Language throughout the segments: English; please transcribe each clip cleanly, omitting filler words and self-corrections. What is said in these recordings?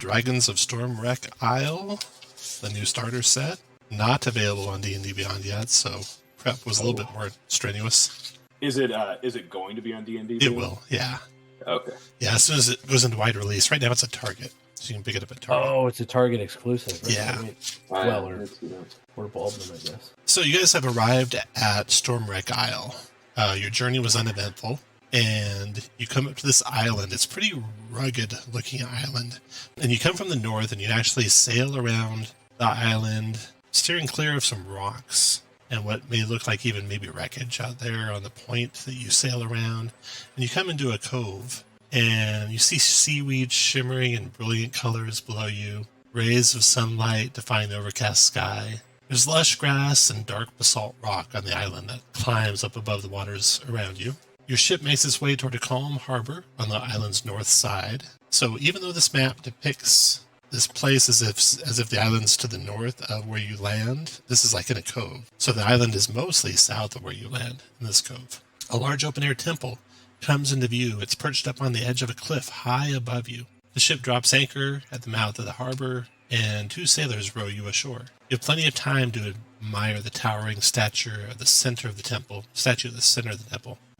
Dragons of Stormwreck Isle, the new starter set. Not available on D&D Beyond yet, so prep was a little bit more strenuous. Is it going to be on D&D Beyond? It will, yeah. Okay. Yeah, as soon as it goes into wide release. Right now it's a Target, so you can pick it up at Target. Oh, it's a Target exclusive. Right? Yeah. Well, or Baldwin, I guess. So you guys have arrived at Stormwreck Isle. Your journey was uneventful, and you come up to this island. It's a pretty rugged-looking island. And you come from the north, and you actually sail around the island, steering clear of some rocks and what may look like even maybe wreckage out there on the point that you sail around. And you come into a cove, and you see seaweed shimmering in brilliant colors below you, rays of sunlight defying the overcast sky. There's lush grass and dark basalt rock on the island that climbs up above the waters around you. Your ship makes its way toward a calm harbor on the island's north side. So even though this map depicts this place as if the island's to the north of where you land, this is like in a cove. So the island is mostly south of where you land in this cove. A large open-air temple comes into view. It's perched up on the edge of a cliff high above you. The ship drops anchor at the mouth of the harbor, and 2 sailors row you ashore. You have plenty of time to admire the towering statue at the center of the temple,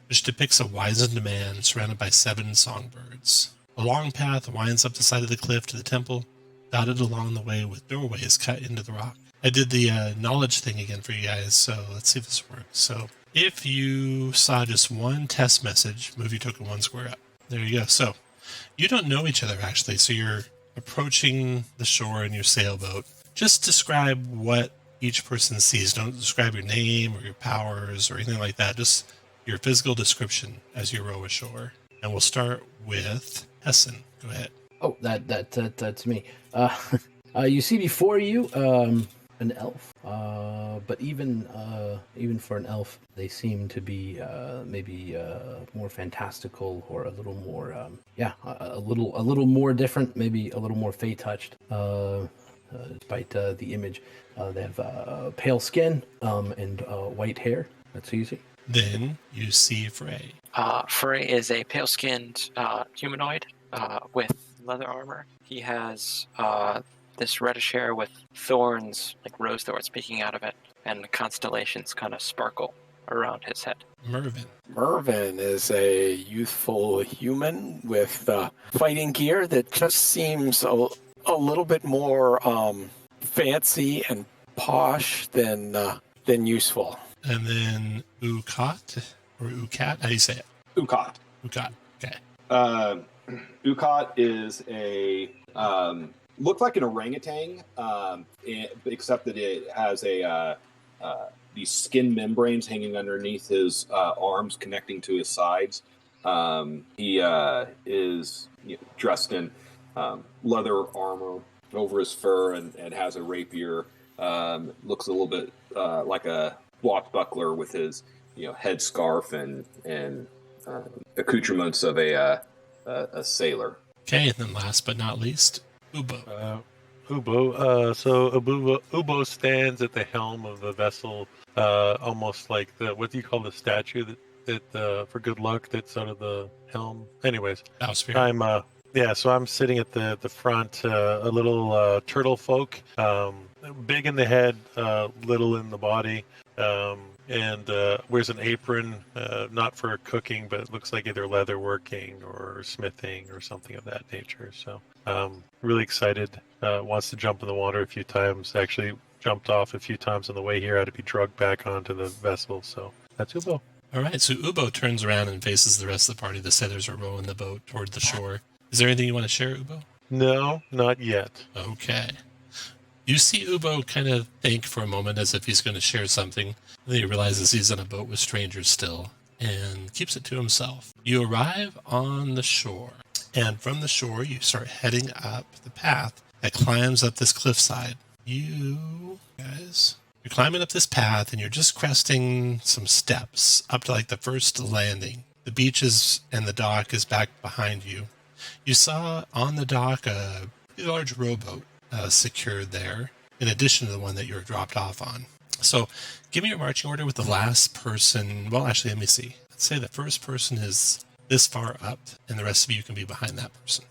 which depicts a wizened man surrounded by 7 songbirds. A long path winds up the side of the cliff to the temple, dotted along the way with doorways cut into the rock. I did the knowledge thing again for you guys, so let's see if this works. So if you saw just one test message, move your token 1 square up. There you go. So you don't know each other, actually, so you're approaching the shore in your sailboat. Just describe what each person sees. Don't describe your name or your powers or anything like that. Just your physical description as you row ashore. And we'll start with Hessen. Go ahead. Oh, that's me. You see before you an elf, but even for an elf, they seem to be maybe more fantastical or a little more a little more different, maybe a little more fey touched. Despite the image, they have pale skin and white hair. That's easy. Then you see Frey. Frey is a pale-skinned humanoid with leather armor. He has this reddish hair with thorns, like rose thorns, peeking out of it, and constellations kind of sparkle around his head. Mervin is a youthful human with fighting gear that just seems a little bit more fancy and posh than useful. And then Ukat, or Ukat, how do you say it? Ukat. Okay. Ukat is a looks like an orangutan, except that it has these skin membranes hanging underneath his arms, connecting to his sides. He is dressed in leather armor over his fur and has a rapier. Looks a little bit like a swashbuckler with his head scarf and accoutrements of a sailor. Okay, and then last but not least, Ubo. Ubo stands at the helm of the vessel, almost like what do you call the statue that for good luck that's out of the helm? Anyways, so I'm sitting at the front, a little turtle folk, big in the head, little in the body, and wears an apron, not for cooking, but it looks like either leatherworking or smithing or something of that nature. So really excited, wants to jump in the water a few times, actually jumped off a few times on the way here, had to be drugged back onto the vessel. So that's Ubo. All right, so Ubo turns around and faces the rest of the party. The sailors are rowing the boat toward the shore. Is there anything you want to share, Ubo? No, not yet. Okay. You see Ubo kind of think for a moment as if he's going to share something. Then he realizes he's on a boat with strangers still and keeps it to himself. You arrive on the shore, and from the shore you start heading up the path that climbs up this cliffside. You guys, you're climbing up this path, and you're just cresting some steps up to like the first landing. The beaches and the dock is back behind you. You saw on the dock a large rowboat secured there, in addition to the one that you were dropped off on. So give me your marching order with the last person. Well, actually, let me see. Let's say the first person is this far up, and the rest of you can be behind that person.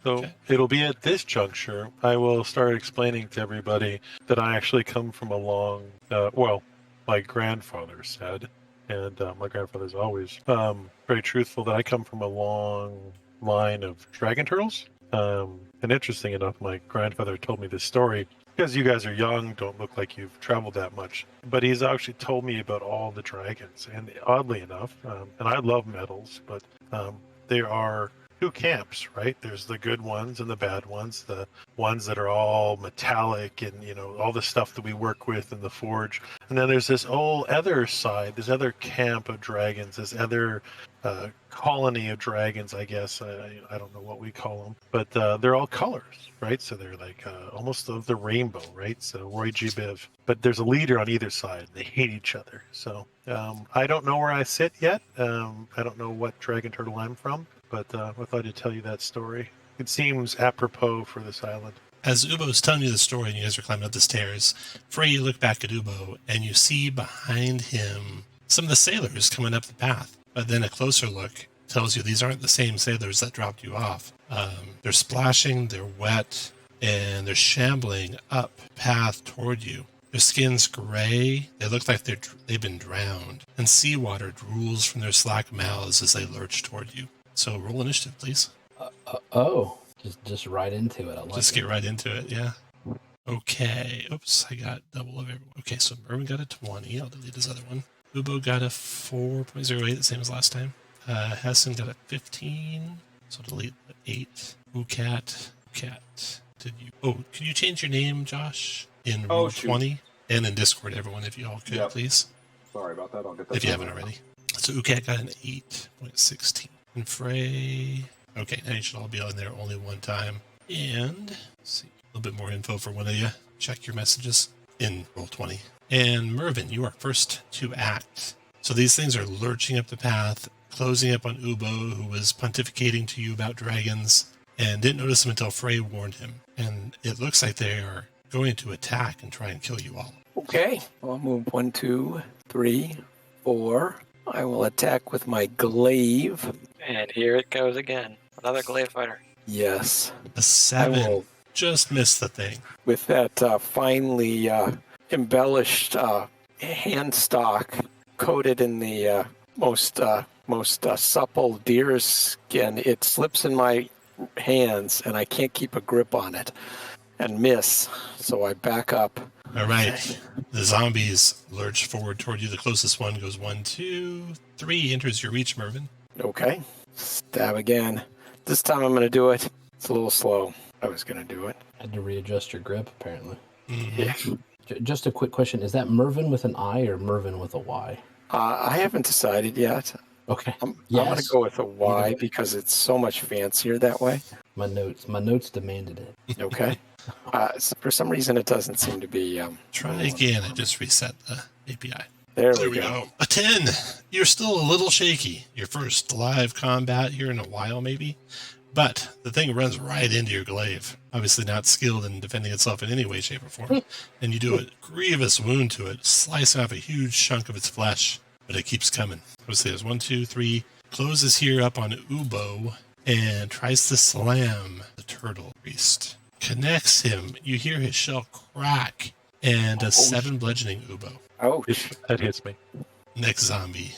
So Okay. it'll be at this juncture I will start explaining to everybody that I actually come from a long, my grandfather said, and my grandfather's always very truthful, that I come from a long line of dragon turtles. And interesting enough, my grandfather told me this story because you guys are young, don't look like you've traveled that much. But he's actually told me about all the dragons. And oddly enough, and I love metals, but there are two camps, right? There's the good ones and the bad ones, the ones that are all metallic and, all the stuff that we work with in the forge. And then there's this whole other side, this other camp of dragons, this other colony of dragons, I guess. I don't know what we call them, but they're all colors, right? So they're like almost of the rainbow, right? So Roy G. Biv. But there's a leader on either side. They hate each other. So I don't know where I sit yet. I don't know what dragon turtle I'm from. But I thought I'd tell you that story. It seems apropos for this island. As Ubo's telling you the story and you guys are climbing up the stairs, Frey, you look back at Ubo and you see behind him some of the sailors coming up the path. But then a closer look tells you these aren't the same sailors that dropped you off. They're splashing, they're wet, and they're shambling up path toward you. Their skin's gray. They look like they've been drowned. And seawater drools from their slack mouths as they lurch toward you. So roll initiative, please. Just right into it. Just get right into it, yeah. Okay. Oops, I got double of everyone. Okay, so Merwin got a 20. I'll delete his other one. Ubo got a 4.08, the same as last time. Hessen got a 15, so delete the 8. Cat. Did you? Oh, can you change your name, Josh? In Roll 20 and in Discord, everyone, if you all could, please. Sorry about that. I'll get that. If you haven't already. So Ucat got an 8.16. And Frey. Okay, now you should all be on there only one time. And let's see, a little bit more info for one of you. Check your messages in Roll 20. And Mervin, you are first to act. So these things are lurching up the path, closing up on Ubo, who was pontificating to you about dragons, and didn't notice them until Frey warned him. And it looks like they are going to attack and try and kill you all. Okay, I'll move 1, 2, 3, 4. I will attack with my glaive. And here it goes again. Another glaive fighter. Yes. A 7. Just missed the thing. With that finely embellished hand stock coated in the most supple deer's skin, it slips in my hands and I can't keep a grip on it and miss. So I back up. All right. The zombies lurch forward toward you. The closest one goes 1, 2, 3. Enters your reach, Mervin. Okay. Stab again. This time I'm going to do it. It's a little slow. I was going to do it. Had to readjust your grip, apparently. Mm-hmm. Yeah. Just a quick question. Is that Mervin with an I or Mervin with a Y? I haven't decided yet. Okay. I'm going to go with a Y because it's so much fancier that way. My notes demanded it. Okay. So for some reason, it doesn't seem to be... Try again. I just reset the API. There we go. A 10. You're still a little shaky. Your first live combat here in a while, maybe. But the thing runs right into your glaive. Obviously not skilled in defending itself in any way, shape, or form. And you do a grievous wound to it, slicing off a huge chunk of its flesh. But it keeps coming. Obviously, there's 1, 2, 3. Closes here up on Ubo and tries to slam the turtle priest. Connects him. You hear his shell crack and does 7 bludgeoning Ubo. Oh, that hits me. Next zombie.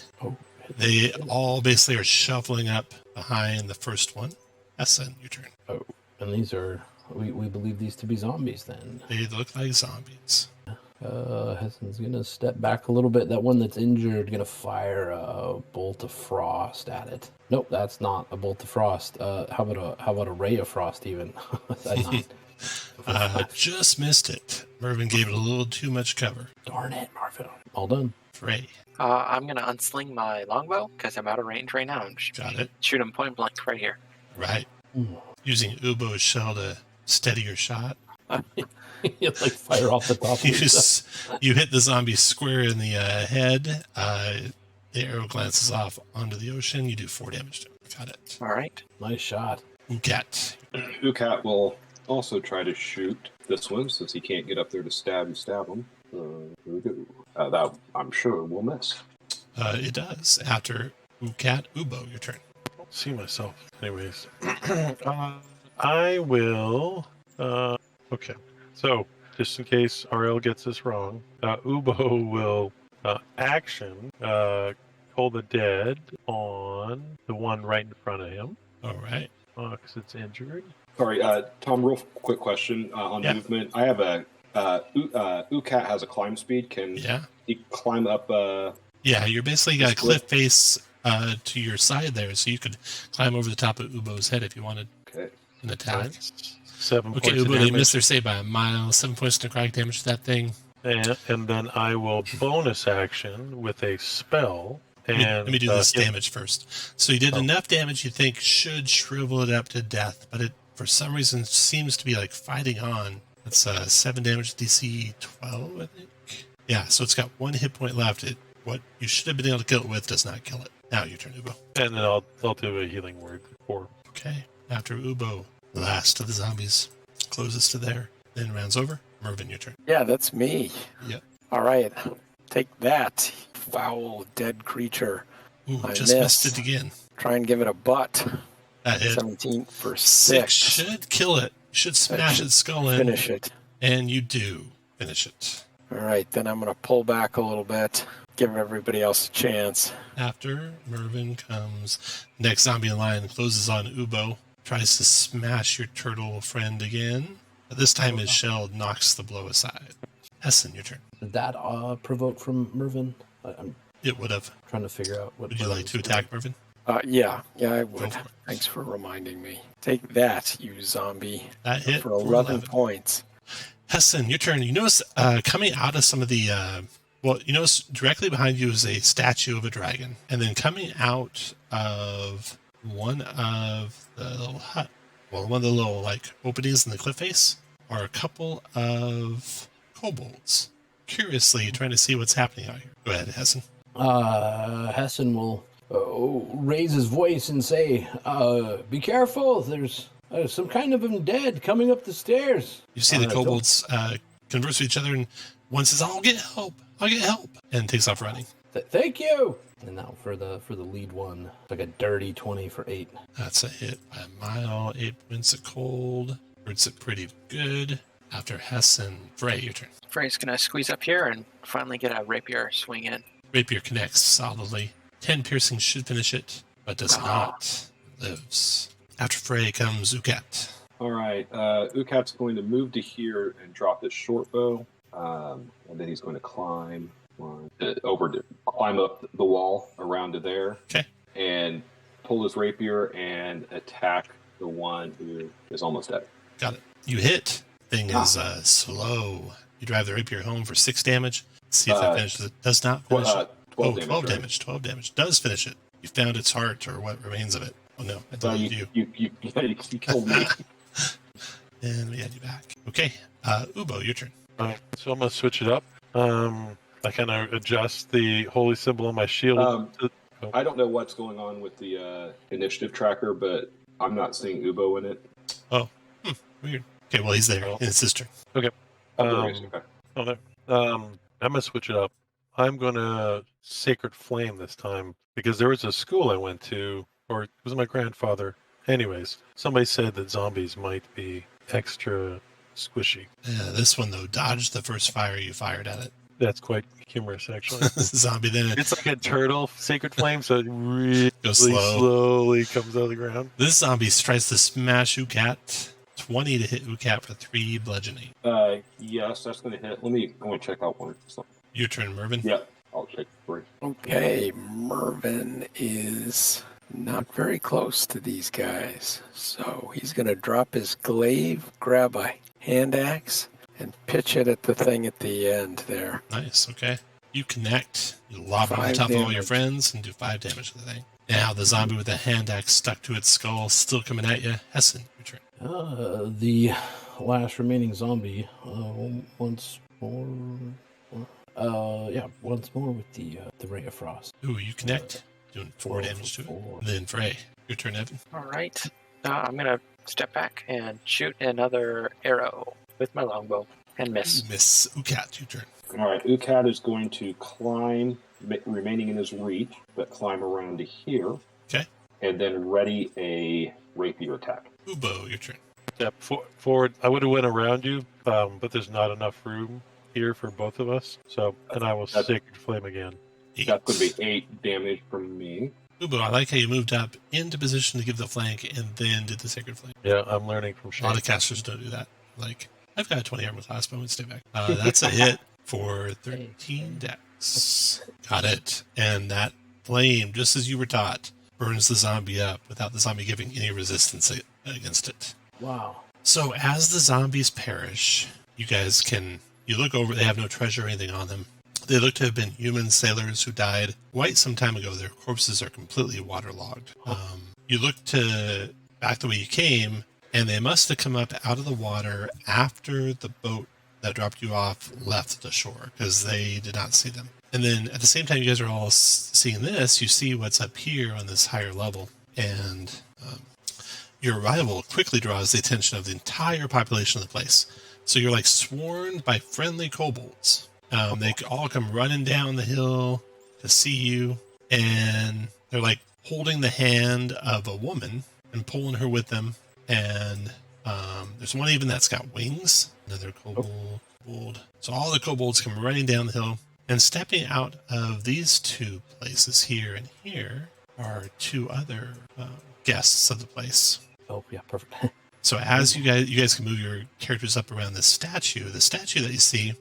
They all basically are shuffling up behind the first one. Essen, your turn. Oh, and these are, we believe these to be zombies then. They look like zombies. Hessen's going to step back a little bit. That one that's injured, going to fire a bolt of frost at it. Nope, that's not a bolt of frost. How about a ray of frost even? Just missed it. Mervin gave it a little too much cover. Darn it, Marvin. All done. Frey. I'm going to unsling my longbow because I'm out of range right now. And Got it. Shoot him point blank right here. Right. Using Ubo's shell to steady your shot. You like fire off the top. You hit the zombie square in the head. The arrow glances off onto the ocean. You do 4 damage to it. Got it. All right. Nice shot. Ucat. Ucat will also try to shoot this one since he can't get up there to stab him. Here we go. That I'm sure will miss. It does. After Ucat, Ubo, your turn. I don't see myself. Anyways. I will. Okay. So, just in case RL gets this wrong, Ubo will action Toll the Dead on the one right in front of him. All right. Because it's injured. Sorry, Tom, real quick question on movement. I have a Ucat has a climb speed. Can he climb up? Yeah, you're basically got a cliff face to your side there, so you could climb over the top of Ubo's head if you wanted an attack. 7 points Okay, of Ubo, damage. they missed their save by a mile. 7 points of necrotic damage to that thing. And then I will bonus action with a spell. Let me do this damage first. So you did enough damage you think should shrivel it up to death, but it, for some reason, seems to be like fighting on. That's 7 damage, DC 12, I think. Yeah, so it's got 1 hit point left. What you should have been able to kill it with does not kill it. Now your turn, Ubo. And then I'll do a healing word for. Okay. After Ubo, the last of the zombies, closes to there, then rounds over. Mervin, your turn. Yeah, that's me. Yep. All right. Take that, foul dead creature. Ooh, just missed it again. Try and give it a butt. That hit. 17 for 6. Should kill it. Should smash its skull in. Finish it. And you do finish it. All right, then I'm going to pull back a little bit, give everybody else a chance. After Mervin comes, next zombie in line closes on Ubo, tries to smash your turtle friend again. But this time his shell knocks the blow aside. Essen, your turn. Did that provoke from Mervin? It would have. Trying to figure out what. Would you like to attack Mervin? Yeah, I would. Thanks for reminding me. Take that, you zombie. That hit for 11 points. Hessen, your turn. You notice coming out of some of the, you notice directly behind you is a statue of a dragon. And then coming out of one of the little one of the little like openings in the cliff face are a couple of kobolds. Curiously trying to see what's happening out here. Go ahead, Hessen. Hessen will raise his voice and say, be careful, there's some kind of undead coming up the stairs. You see the kobolds converse with each other, and one says, I'll get help, and takes off running. Thank you! And now for the lead one, like a dirty 20 for 8. That's a hit by a mile, 8 points of cold. Hurts it pretty good. After Hessen, Frey, your turn. Frey's gonna squeeze up here and finally get a rapier swing in. Rapier connects solidly. 10 piercing should finish it, but does not. Lives. After Frey comes Ucat. All right. Ukat's going to move to here and drop his short bow. And then he's going to climb up the wall around to there. Okay. And pull his rapier and attack the one who is almost dead. Got it. You hit. Thing is slow. You drive the rapier home for 6 damage. See if that finishes it. Does not finish it. 12 damage. 12 damage. Does finish it. You found its heart or what remains of it. Oh no, I thought you. You killed me. And we add you back. Okay. Ubo, your turn. So I'm going to switch it up. I kind of adjust the holy symbol on my shield. I don't know what's going on with the initiative tracker, but I'm not seeing Ubo in it. Oh, weird. Okay, well, he's there. It's his turn. Okay. Okay. I'm going to switch it up. I'm going to Sacred Flame this time because there was a school I went to, or it was my grandfather. Anyways, somebody said that zombies might be extra squishy. Yeah, this one, though, dodged the first fire you fired at it. That's quite humorous, actually. Zombie then. It's like a turtle, Sacred Flame, so it really slowly comes out of the ground. This zombie tries to smash Ucat. 20 to hit Ucat for 3 bludgeoning. Yes, that's going to hit. I'm going to check out one. Your turn, Mervin. Yep, I'll check 3. Okay, Mervin is not very close to these guys. So he's going to drop his glaive, grab a hand axe, and pitch it at the thing at the end there. Nice, okay. You connect, you lob it on top of all your friends, and do 5 damage to the thing. Now the zombie with the hand axe stuck to its skull, still coming at you. Hessen, your turn. The last remaining zombie, once more. Once more with the Ray of Frost. Ooh, you connect, doing 4 damage to it. Then Frey, your turn, Evan. All right. I'm going to step back and shoot another arrow with my longbow and miss. Miss Ucat, your turn. All right, Ucat is going to climb, remaining in his reach, but climb around to here. Okay. And then ready a rapier attack. Ubo, your turn. step forward. I would have went around you, but there's not enough room here for both of us. So, and I will Sacred Flame again. That's going to be 8 damage from me. Ubo, I like how you moved up into position to give the flank and then did the Sacred Flame. Yeah, I'm learning from Shane. A lot of casters don't do that. Like, I've got a 20 armor class, but I would stay back. That's a hit for 13 dex. Got it. And that flame, just as you were taught, burns the zombie up without the zombie giving any resistance against it. Wow. So as the zombies perish, you guys you look over, they have no treasure or anything on them. They look to have been human sailors who died quite some time ago. Their corpses are completely waterlogged. You look back the way you came, and they must have come up out of the water after the boat that dropped you off left the shore, because they did not see them. And then at the same time you guys are all seeing this, you see what's up here on this higher level. And your arrival quickly draws the attention of the entire population of the place. So you're like swarmed by friendly kobolds. They all come running down the hill to see you, and they're like holding the hand of a woman and pulling her with them. And there's one even that's got wings, another kobold. So all the kobolds come running down the hill, and stepping out of these two places here and here are two other guests of the place. Oh, yeah, perfect. So as you guys can move your characters up around this statue. The statue that you see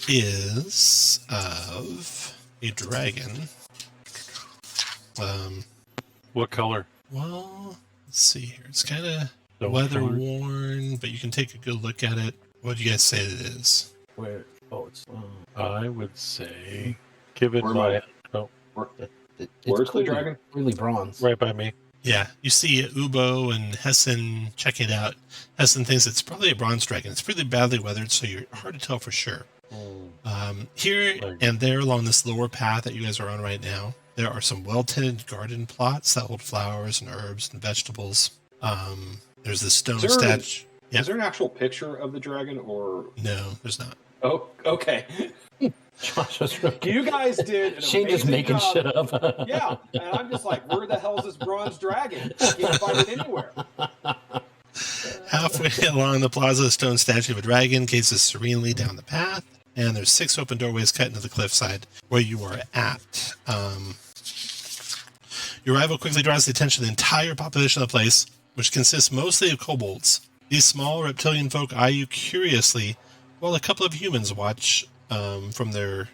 is of a dragon. What color? Well, let's see here. It's kind of weather worn, but you can take a good look at it. What do you guys say it is? Where? Oh, it's. I would say, given Where my. Where's the dragon? Clearly bronze. Right by me. Yeah, you see Ubo and Hessen checking it out. Hessen thinks it's probably a bronze dragon. It's pretty badly weathered, so you're hard to tell for sure. Here and there along this lower path that you guys are on right now, there are some well-tended garden plots that hold flowers and herbs and vegetables. There's this stone statue. Is there an actual picture of the dragon, or no? There's not. Oh, okay. Josh was really You guys did an Shane just making job. shit up. Yeah, and I'm just like, where the hell is this bronze dragon? I can't find it anywhere. Halfway along the plaza, a stone statue of a dragon gazes serenely down the path, and there's 6 open doorways cut into the cliffside where you are at. Your arrival quickly draws the attention of the entire population of the place, which consists mostly of kobolds. These small reptilian folk eye you curiously, while a couple of humans watch from their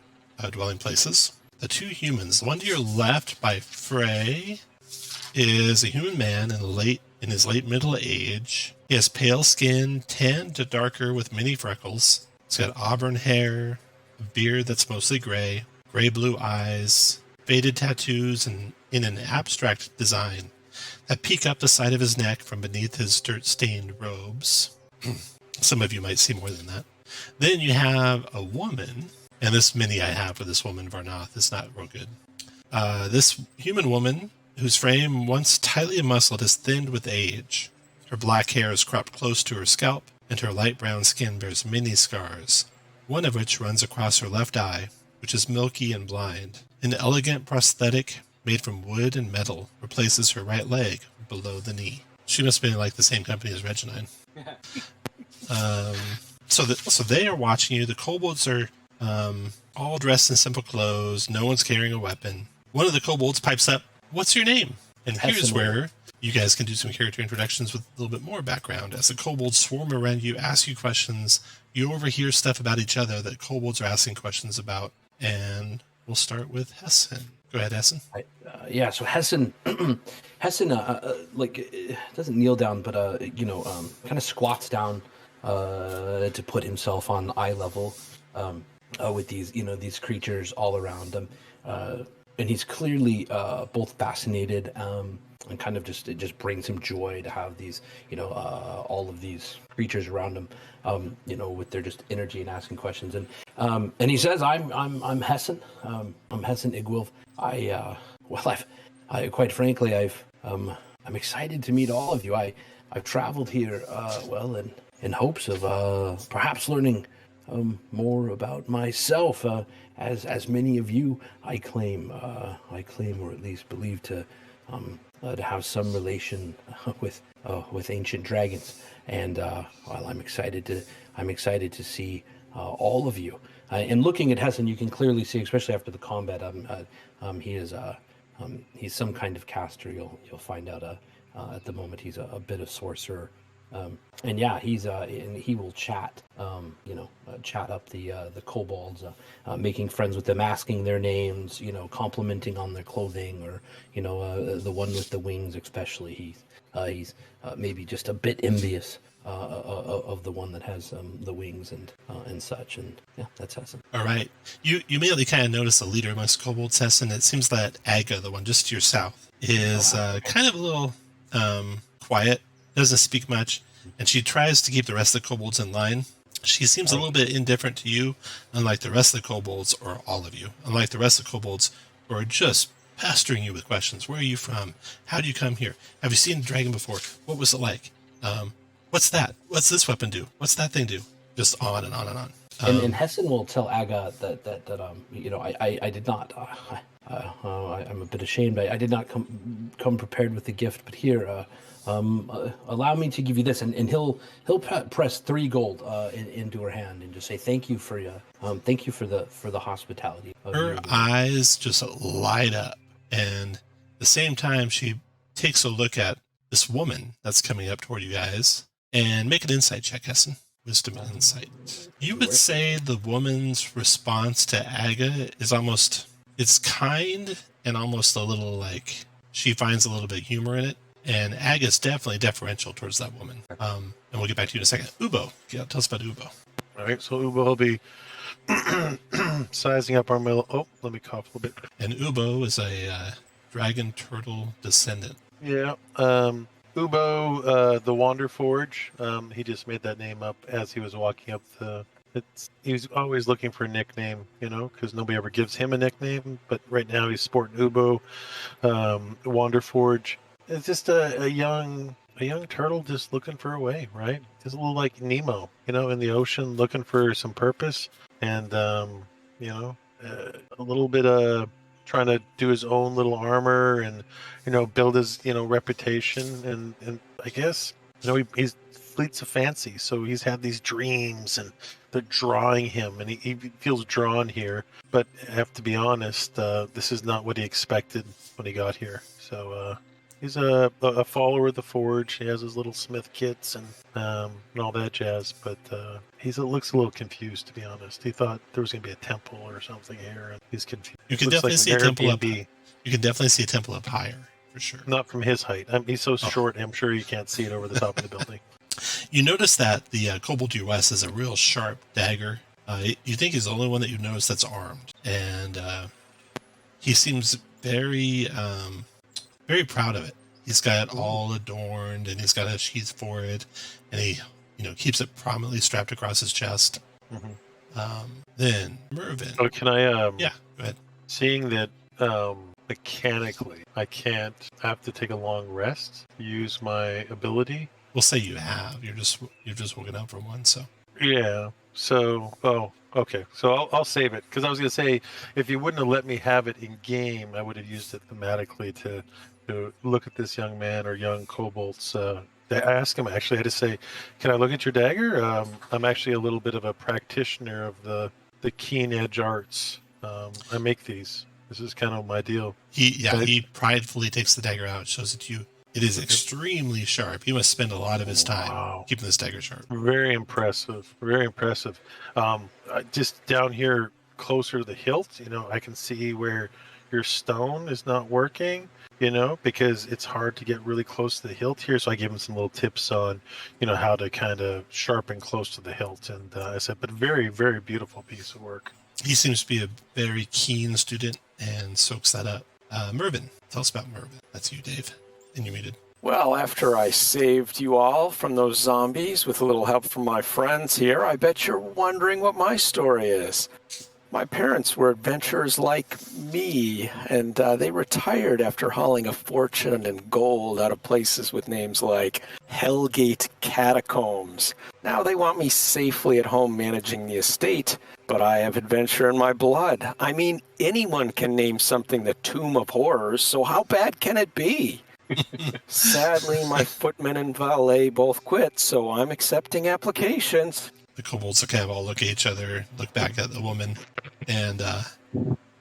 dwelling places. The 2 humans, the one to your left by Frey, is a human man in his late middle age. He has pale skin, tanned to darker with many freckles. He's got auburn hair, a beard that's mostly gray blue eyes, faded tattoos, and in an abstract design that peek up the side of his neck from beneath his dirt-stained robes. Some of you might see more than that. Then you have a woman, and this mini I have for this woman, Varnath, is not real good. This human woman, whose frame, once tightly muscled, is thinned with age. Her black hair is cropped close to her scalp, and her light brown skin bears many scars, one of which runs across her left eye, which is milky and blind. An elegant prosthetic made from wood and metal replaces her right leg below the knee. She must have been like the same company as Reginine. So they are watching you. The kobolds are all dressed in simple clothes. No one's carrying a weapon. One of the kobolds pipes up, "What's your name?" And here's where you guys can do some character introductions with a little bit more background. As the kobolds swarm around you, ask you questions, you overhear stuff about each other that kobolds are asking questions about. And we'll start with Hessen. Go ahead, Hessen. So Hessen, doesn't kneel down, but kind of squats down to put himself on eye level with these creatures all around him, and he's clearly both fascinated and kind of it just brings him joy to have these all of these creatures around him, with their just energy and asking questions, and he says, I'm Hessen, I'm Hessen Igwilf. I quite frankly, I'm excited to meet all of you. I've traveled here, in hopes of perhaps learning more about myself. As many of you, I claim, or at least believe to to have some relation with ancient dragons. And I'm excited to see all of you. And looking at Hessen, you can clearly see, especially after the combat, he's some kind of caster. You'll find out at the moment he's a bit of sorcerer. And yeah, and he will chat, chat up the kobolds, making friends with them, asking their names, complimenting on their clothing, or the one with the wings especially. He's maybe just a bit envious of the one that has the wings and such. And yeah, that's Hessen. All right, you immediately kind of notice a leader amongst kobolds, Hessen. It seems that Aga, the one just to your south, is kind of a little quiet. Doesn't speak much, and she tries to keep the rest of the kobolds in line. She seems a little bit indifferent to you, unlike the rest of the kobolds, or all of you. Unlike the rest of the kobolds, who are just pestering you with questions. Where are you from? How do you come here? Have you seen a dragon before? What was it like? What's that? What's this weapon do? What's that thing do? Just on and on and on. And Hessen will tell Aga that I did not. I'm a bit ashamed. I did not come prepared with the gift, but here. Allow me to give you this, and he'll press 3 gold into her hand and just say thank you for the hospitality. Her eyes just light up, and at the same time she takes a look at this woman that's coming up toward you guys, and make an insight check, Hessen. Wisdom and insight. You would say the woman's response to Aga is it's kind and almost a little like she finds a little bit of humor in it. And Aga's definitely deferential towards that woman. And we'll get back to you in a second. Ubo, tell us about Ubo. All right, so Ubo will be sizing up our middle. Oh, let me cough a little bit. And Ubo is a dragon turtle descendant. Yeah. Ubo, the Wander Forge. He just made that name up as he was walking up he was always looking for a nickname, because nobody ever gives him a nickname. But right now he's sporting Ubo, Wander Forge. It's just a young turtle just looking for a way, right? Just a little like Nemo, in the ocean looking for some purpose, and a little bit trying to do his own little armor and build his reputation, and I guess he's fleets of fancy, so he's had these dreams and they're drawing him, and he feels drawn here. But I have to be honest, this is not what he expected when he got here. So. He's a follower of the Forge. He has his little smith kits and all that jazz, but he looks a little confused, to be honest. He thought there was going to be a temple or something here, and he's confused. You can definitely see a temple up. You can definitely see a temple up higher, for sure. Not from his height. He's so short, I'm sure you can't see it over the top of the building. You notice that the kobold to your west is a real sharp dagger. You think he's the only one that you notice that's armed, and he seems very proud of it. He's got it all adorned, and he's got a sheath for it, and he, keeps it prominently strapped across his chest. Mm-hmm. Then Mervin. Oh, can I? Yeah, go ahead. Seeing that mechanically, I have to take a long rest to use my ability. We'll say you have. You've just woken up from one, so. Yeah. So, okay. So I'll save it, because I was going to say, if you wouldn't have let me have it in game, I would have used it thematically to look at this young man or young kobolds. I asked him, actually, I had to say, can I look at your dagger? I'm actually a little bit of a practitioner of the keen edge arts. I make these. This is kind of my deal. He pridefully takes the dagger out, shows it to you. It is extremely sharp. He must spend a lot of his time keeping this dagger sharp. Very impressive. Very impressive. Just down here closer to the hilt, I can see where your stone is not working, because it's hard to get really close to the hilt here. So I gave him some little tips on, how to kind of sharpen close to the hilt. And I said, but very, very beautiful piece of work. He seems to be a very keen student and soaks that up. Mervin, tell us about Mervin. That's you, Dave. And you muted. Well, after I saved you all from those zombies with a little help from my friends here, I bet you're wondering what my story is. My parents were adventurers like me, and they retired after hauling a fortune in gold out of places with names like Hellgate Catacombs. Now they want me safely at home managing the estate, but I have adventure in my blood. I mean, anyone can name something the Tomb of Horrors, so how bad can it be? Sadly, my footman and valet both quit, so I'm accepting applications. The kobolds kind of all look at each other, look back at the woman, and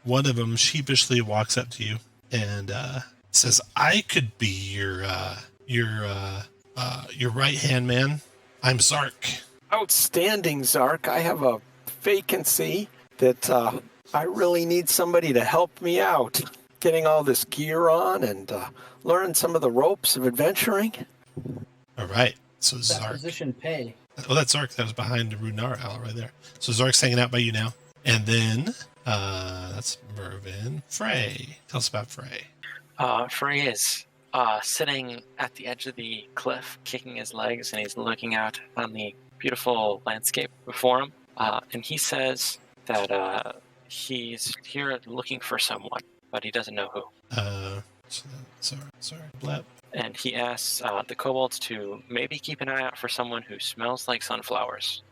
one of them sheepishly walks up to you and says, "I could be your right-hand man. I'm Zark." Outstanding, Zark. I have a vacancy that I really need somebody to help me out. Getting all this gear on and learn some of the ropes of adventuring. All right. So That Zark. position pay. Oh, that's Zark. That was behind the Runar Owl right there. So Zark's hanging out by you now. And then that's Mervin. Frey. Tell us about Frey. Frey is sitting at the edge of the cliff, kicking his legs, and he's looking out on the beautiful landscape before him. And he says that he's here looking for someone, but he doesn't know who. Sorry. Blep. And he asks the kobolds to maybe keep an eye out for someone who smells like sunflowers.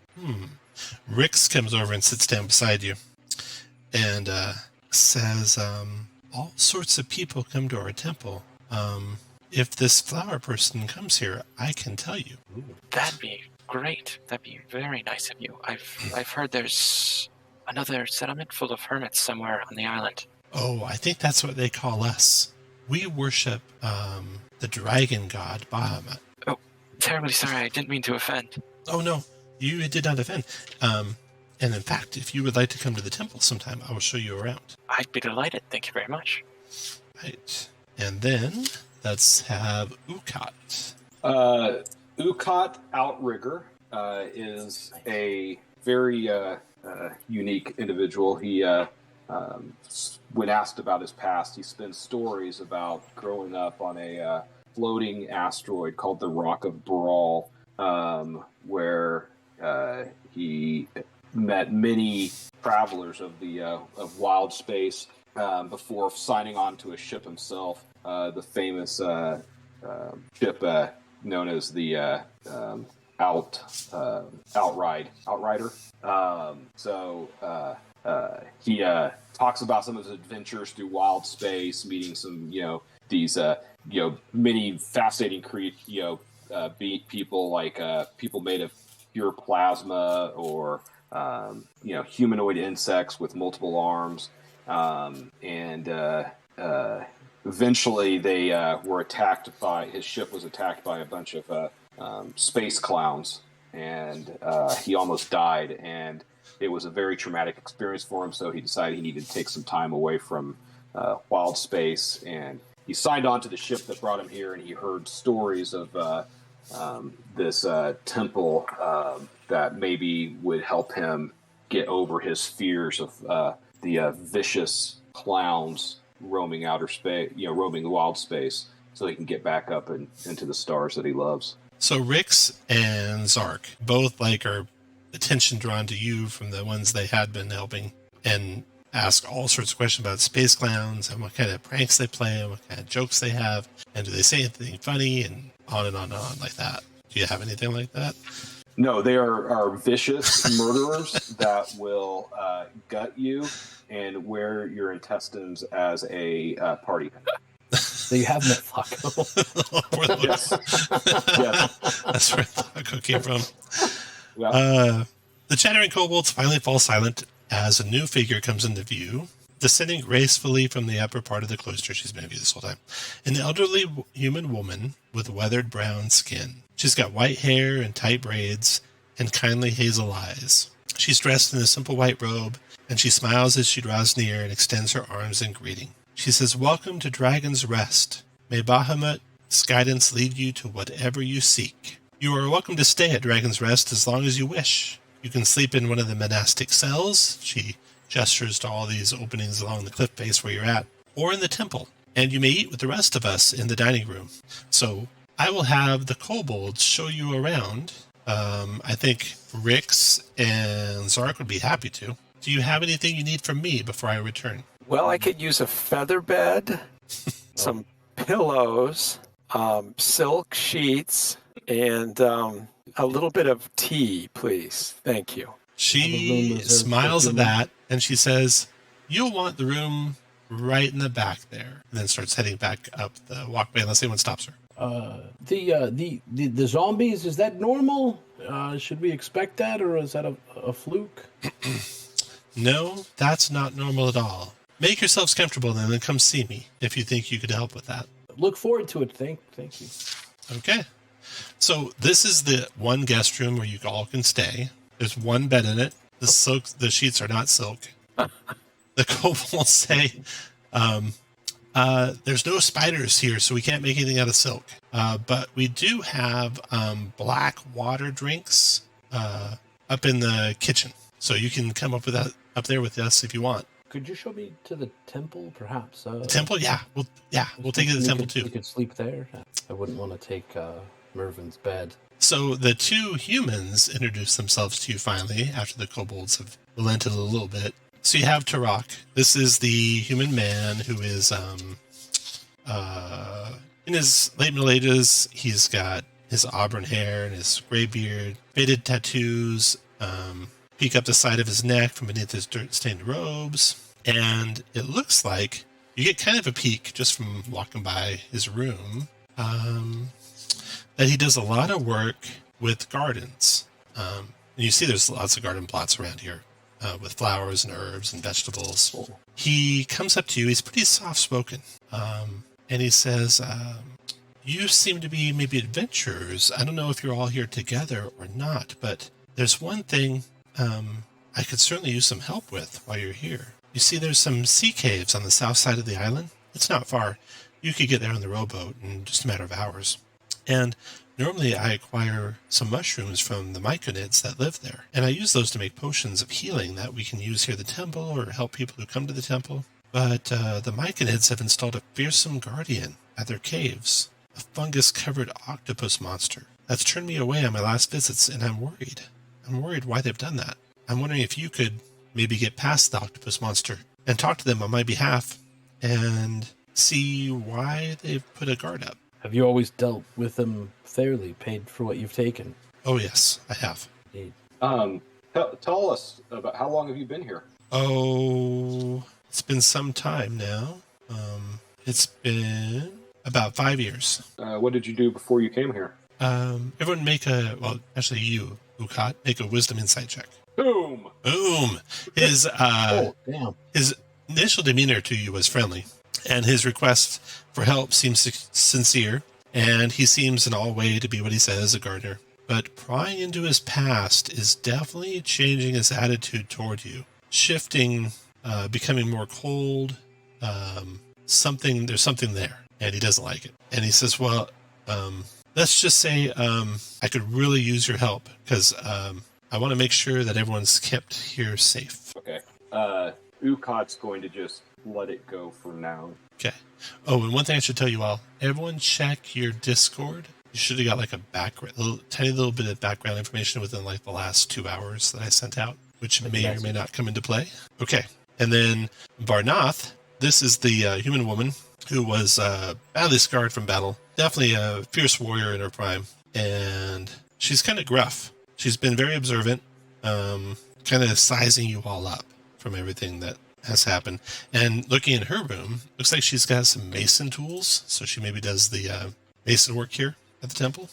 Rix comes over and sits down beside you and says, all sorts of people come to our temple. If this flower person comes here, I can tell you. That'd be great. That'd be very nice of you. I've heard there's another settlement full of hermits somewhere on the island. Oh, I think that's what they call us. We worship the dragon god, Bahamut. Oh, terribly sorry. I didn't mean to offend. Oh, no. You did not offend. And in fact, if you would like to come to the temple sometime, I will show you around. I'd be delighted. Thank you very much. Right. And then let's have Ukat. Ukat Outrigger is a very unique individual. He, when asked about his past, he spins stories about growing up on a floating asteroid called the Rock of Brawl, where he met many travelers of the of wild space before signing on to a ship himself, the famous ship known as the Outrider. He talks about some of his adventures through wild space, meeting some, these, many fascinating people, like people made of pure plasma, or humanoid insects with multiple arms, and eventually they were attacked by his ship was attacked by a bunch of space clowns, and he almost died, and it was a very traumatic experience for him, so he decided he needed to take some time away from wild space, and he signed on to the ship that brought him here, and he heard stories of this temple that maybe would help him get over his fears of the vicious clowns roaming outer space, roaming wild space, so he can get back up and into the stars that he loves. So Rix and Zark both are attention drawn to you from the ones they had been helping, and ask all sorts of questions about space clowns and what kind of pranks they play and what kind of jokes they have, and do they say anything funny, and on and on and on like that. Do you have anything like that? No, they are vicious murderers that will gut you and wear your intestines as a party. So you have met Flacco. Yes. Yes. That's where Flacco came from. Yeah. The chattering kobolds finally fall silent as a new figure comes into view, descending gracefully from the upper part of the cloister. She's been in view this whole time. An elderly human woman with weathered brown skin. She's got white hair and tight braids and kindly hazel eyes. She's dressed in a simple white robe, and she smiles as she draws near and extends her arms in greeting. She says, "Welcome to Dragon's Rest. May Bahamut's guidance lead you to whatever you seek. You are welcome to stay at Dragon's Rest as long as you wish. You can sleep in one of the monastic cells," she gestures to all these openings along the cliff face where you're at, "or in the temple, and you may eat with the rest of us in the dining room. So I will have the kobolds show you around. I think Rix and Zark would be happy to. Do you have anything you need from me before I return? Well, I could use a feather bed, some pillows, silk sheets, and a little bit of tea, please. Thank you. She smiles at that, and she says, "You'll want the room right in the back there," and then starts heading back up the walkway unless anyone stops her. The zombies, is that normal? Should we expect that, or is that a fluke? No, that's not normal at all. Make yourselves comfortable and then come see me if you think you could help with that. Look forward to it. Thank you. Okay. So this is the one guest room where you all can stay. There's one bed in it. The sheets are not silk. The kobolds say, there's no spiders here, so we can't make anything out of silk. But we do have black water drinks up in the kitchen. So you can come up there with us if you want. Could you show me to the temple, perhaps? The temple? Yeah. We'll take you to the temple, too. We could sleep there. I wouldn't want to take Mervin's bed. So the two humans introduce themselves to you finally after the kobolds have relented a little bit. So you have Turok. This is the human man who is in his late middle ages. He's got his auburn hair and his gray beard, faded tattoos, peek up the side of his neck from beneath his dirt-stained robes. And it looks like you get kind of a peek just from walking by his room that he does a lot of work with gardens. And you see there's lots of garden plots around here with flowers and herbs and vegetables. Cool. He comes up to you. He's pretty soft-spoken. And he says, you seem to be maybe adventurers. I don't know if you're all here together or not, but there's one thing I could certainly use some help with while you're here. You see, there's some sea caves on the south side of the island. It's not far. You could get there on the rowboat in just a matter of hours. And normally I acquire some mushrooms from the myconids that live there. And I use those to make potions of healing that we can use here at the temple or help people who come to the temple. But the myconids have installed a fearsome guardian at their caves, a fungus-covered octopus monster. That's turned me away on my last visits, and I'm worried. I'm worried why they've done that. I'm wondering if you could maybe get past the octopus monster and talk to them on my behalf and see why they've put a guard up. Have you always dealt with them fairly, paid for what you've taken? Oh, yes, I have. Indeed. Tell us about how long have you been here? Oh, it's been some time now. It's been about 5 years. What did you do before you came here? Everyone make you, Ukat, make a wisdom insight check. Boom! Boom! His damn. His initial demeanor to you was friendly, and his request for help seems sincere, and he seems in all way to be what he says, a gardener. But prying into his past is definitely changing his attitude toward you, shifting, becoming more cold. There's something there, and he doesn't like it. And he says, well, let's just say I could really use your help, because I want to make sure that everyone's kept here safe. Okay. Ukot's going to just let it go for now. Okay. Oh, and one thing I should tell you all, everyone check your Discord. You should have got like a tiny little bit of background information within like the last 2 hours that I sent out, which may or may not come into play. Okay. And then Barnath, this is the human woman who was badly scarred from battle. Definitely a fierce warrior in her prime. And she's kind of gruff. She's been very observant, kind of sizing you all up from everything that has happened. And looking in her room, looks like she's got some mason tools. So she maybe does the mason work here at the temple.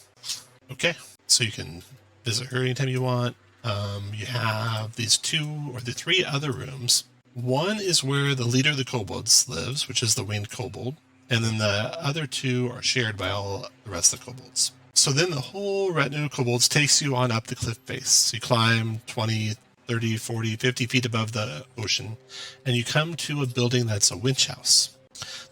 Okay. So you can visit her anytime you want. You have these 2 or the 3 other rooms. One is where the leader of the kobolds lives, which is the winged kobold. And then the other 2 are shared by all the rest of the kobolds. So then the whole retinue of kobolds takes you on up the cliff face. So you climb 20, 30, 40, 50 feet above the ocean, and you come to a building that's a winch house.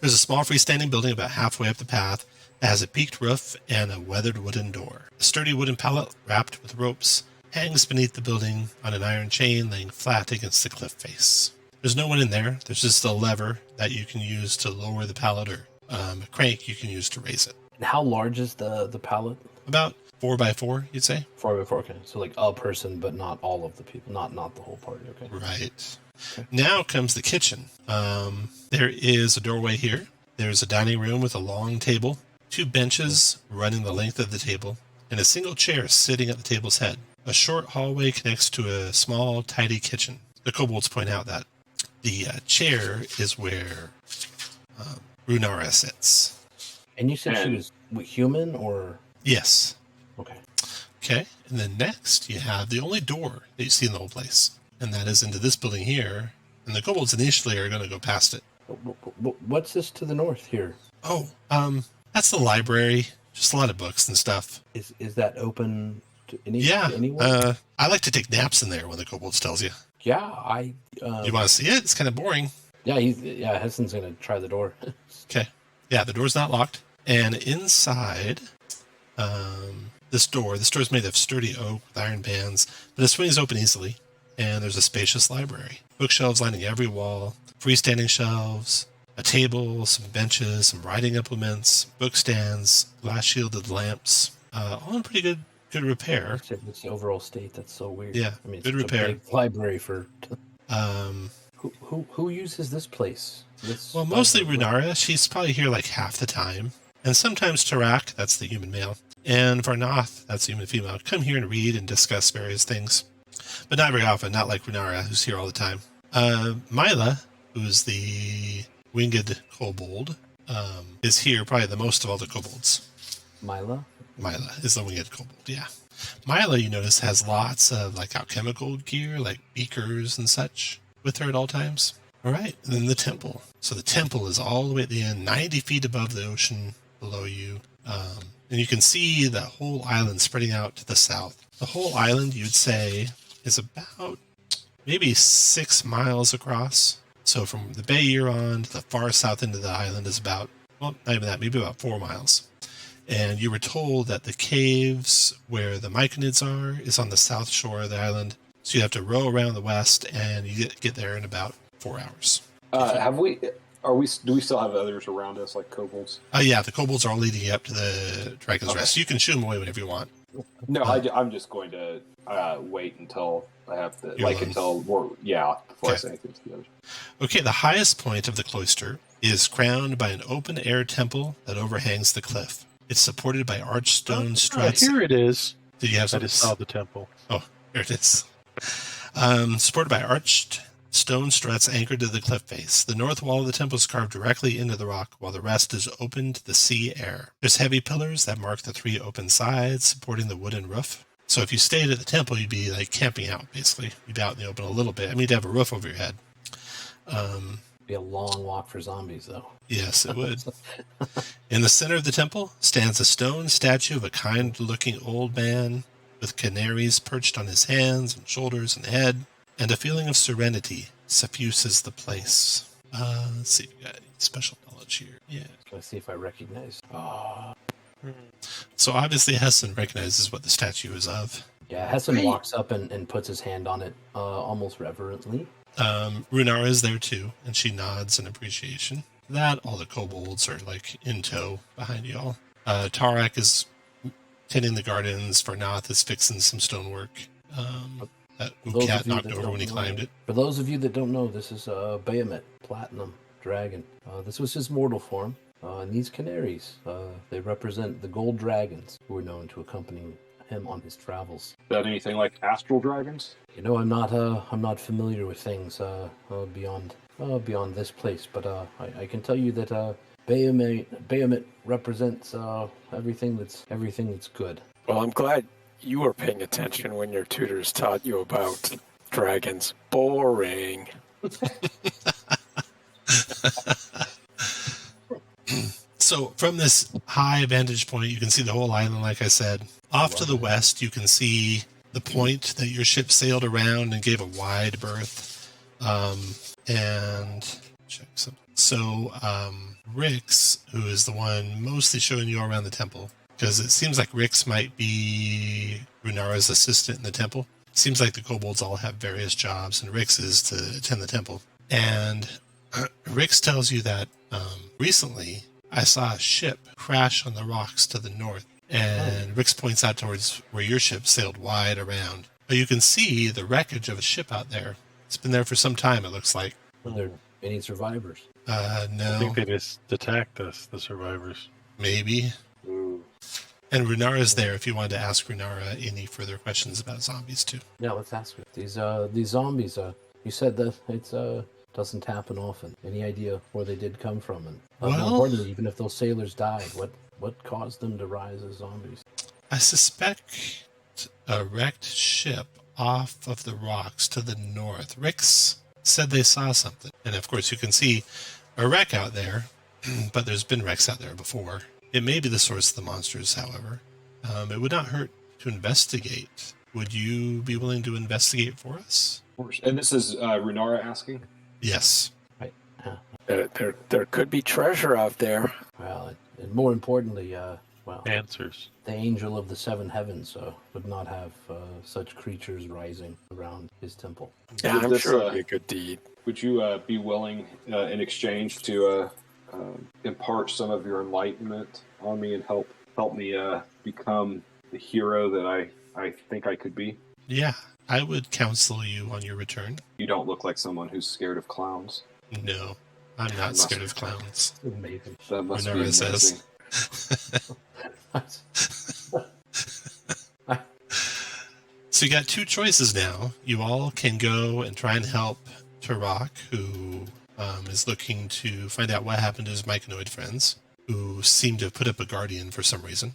There's a small freestanding building about halfway up the path that has a peaked roof and a weathered wooden door. A sturdy wooden pallet wrapped with ropes hangs beneath the building on an iron chain laying flat against the cliff face. There's no one in there. There's just a lever that you can use to lower the pallet, or a crank you can use to raise it. How large is the pallet? about 4x4, you'd say. 4x4, okay. So like a person, but not all of the people, not the whole party, okay. Right. Okay. Now comes the kitchen. There is a doorway here. There's a dining room with a long table, 2 benches running the length of the table, and a single chair sitting at the table's head. A short hallway connects to a small, tidy kitchen. The kobolds point out that the chair is where Runara sits. And you said she was human or? Yes. Okay. Okay, and then next you have the only door that you see in the whole place, and that is into this building here, and the kobolds initially are going to go past it. What's this to the north here? Oh, that's the library. Just a lot of books and stuff. Is that open to Yeah, anyone? I like to take naps in there when the kobolds tells you. Yeah, You want to see it? It's kind of boring. Yeah, Hessen's gonna try the door. Okay. Yeah, the door's not locked. And inside, this door is made of sturdy oak with iron bands, but it swings open easily. And there's a spacious library. Bookshelves lining every wall, freestanding shelves, a table, some benches, some writing implements, book stands, glass-shielded lamps, all in pretty good repair. It's the overall state that's so weird. Yeah, I mean, good it's repair. a big library for. Um, Who uses this place? Well, mostly Runara. She's probably here like half the time. And sometimes Tarak, that's the human male, and Varnath, that's the human female, come here and read and discuss various things. But not very often, not like Runara, who's here all the time. Mila, who's the winged kobold, is here probably the most of all the kobolds. Mila is the winged kobold, yeah. Mila, you notice, has lots of like alchemical gear, like beakers and such, with her at all times. All right, and then the temple. So the temple is all the way at the end, 90 feet above the ocean below you. And you can see the whole island spreading out to the south. The whole island, you'd say, is about maybe 6 miles across. So from the bay you're on to the far south end of the island is about, well, not even that, maybe about 4 miles. And you were told that the caves where the Myconids are is on the south shore of the island. So you have to row around the west, and you get there in about 4 hours. Do we still have others around us, like kobolds? Yeah, the kobolds are all leading you up to the Dragon's Rest. You can shoo them away whenever you want. No, I'm just going to wait until I have the before I say anything to the others. Okay, the highest point of the cloister is crowned by an open-air temple that overhangs the cliff. It's supported by arched stone struts. Here it is. Did you have I just saw the temple. Oh, here it is. Supported by arched stone struts anchored to the cliff face. The north wall of the temple is carved directly into the rock, while the rest is open to the sea air. There's heavy pillars that mark the 3 open sides, supporting the wooden roof. So if you stayed at the temple, you'd be like camping out, basically. You'd be out in the open a little bit. I mean, you'd have a roof over your head. Be a long walk for zombies, though. Yes, it would. In the center of the temple stands a stone statue of a kind-looking old man with canaries perched on his hands and shoulders and head, and a feeling of serenity suffuses the place. Let's see if we got any special knowledge here. Yeah. Let's see if I recognize. So obviously Hessen recognizes what the statue is of. Yeah, Hessen walks up and puts his hand on it almost reverently. Runara is there too, and she nods in appreciation. That, all the kobolds are like in tow behind y'all. Tarak is tending the gardens. Varnath is fixing some stonework. That cat knocked over when he climbed it. For those of you that don't know, this is Bahamut, Platinum Dragon. This was his mortal form. And these canaries, they represent the gold dragons who were known to accompany him on his travels. Is that anything like astral dragons? You know, I'm not familiar with things beyond this place, but I can tell you that Bahamut represents everything that's good. Well, I'm glad you were paying attention when your tutors taught you about dragons. Boring. So from this high vantage point, you can see the whole island, like I said. Off to the west, you can see the point that your ship sailed around and gave a wide berth. And check something. So Rix, who is the one mostly showing you around the temple, because it seems like Rix might be Runara's assistant in the temple. It seems like the kobolds all have various jobs, and Rix is to attend the temple. And Rix tells you that recently I saw a ship crash on the rocks to the north. And Rix points out towards where your ship sailed wide around. But you can see the wreckage of a ship out there. It's been there for some time, it looks like. Are there any survivors? No. I think they just attacked us, the survivors. Maybe. Ooh. And Runara's there if you wanted to ask Runara any further questions about zombies, too. Yeah, let's ask her. These zombies, you said that it's doesn't happen often. Any idea where they did come from? And more importantly, even if those sailors died, what caused them to rise as zombies? I suspect a wrecked ship off of the rocks to the north. Rix said they saw something. And of course, you can see a wreck out there, but there's been wrecks out there before. It may be the source of the monsters, however. It would not hurt to investigate. Would you be willing to investigate for us? Of course. And this is Runara asking? Yes. Right. There could be treasure out there. Well, and more importantly, Answers. the angel of the seven heavens would not have such creatures rising around his temple. Yeah, Would I'm this, sure it'd be a good deed. Would you be willing, in exchange, to impart some of your enlightenment on me and help me become the hero that I think I could be? Yeah, I would counsel you on your return. You don't look like someone who's scared of clowns. No, I'm not scared of clowns. Amazing. That must be Runara amazing. says. So you got two choices now. You all can go and try and help Turok, who is looking to find out what happened to his myconoid friends, who seem to have put up a guardian for some reason.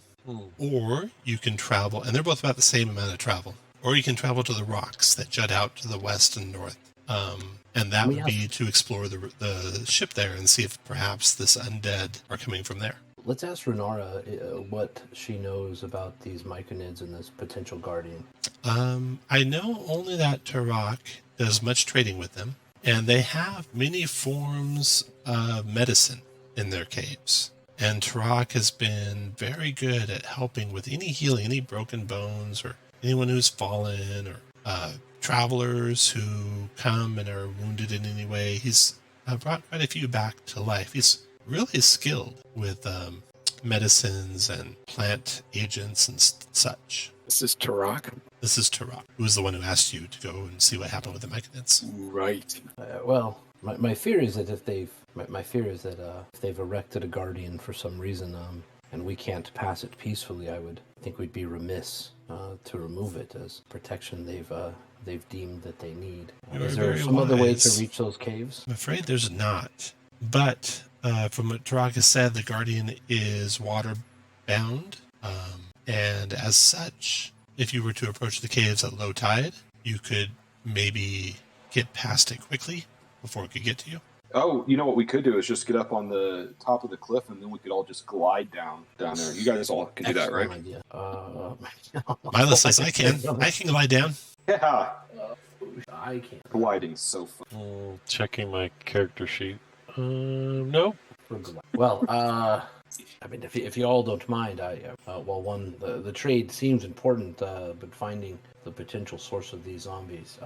Or you can travel, and they're both about the same amount of travel, or you can travel to the rocks that jut out to the west and north. And that would be to explore the ship there and see if perhaps this undead are coming from there. Let's ask Runara what she knows about these myconids and this potential guardian. I know only that Turok does much trading with them, and they have many forms of medicine in their caves. And Turok has been very good at helping with any healing, any broken bones, or anyone who's fallen, or travelers who come and are wounded in any way. He's brought quite a few back to life. He's really skilled with medicines and plant agents and such. This is Turok. This is Turok, who was the one who asked you to go and see what happened with the myconids. Right. Well, my fear is that if they've erected a guardian for some reason, and we can't pass it peacefully, I would think we'd be remiss to remove it as protection they've deemed that they need. Is there some other way to reach those caves? I'm afraid there's not. But from what Turok has said, the guardian is water bound, and as such, if you were to approach the caves at low tide, you could maybe get past it quickly before it could get to you. Oh, you know what we could do is just get up on the top of the cliff, and then we could all just glide down there. You guys all can do that, right? Idea. Milo says, I can glide down. Yeah. I can't. Gliding's so fun. Checking my character sheet. No. Well, I mean, if you all don't mind, the trade seems important, but finding the potential source of these zombies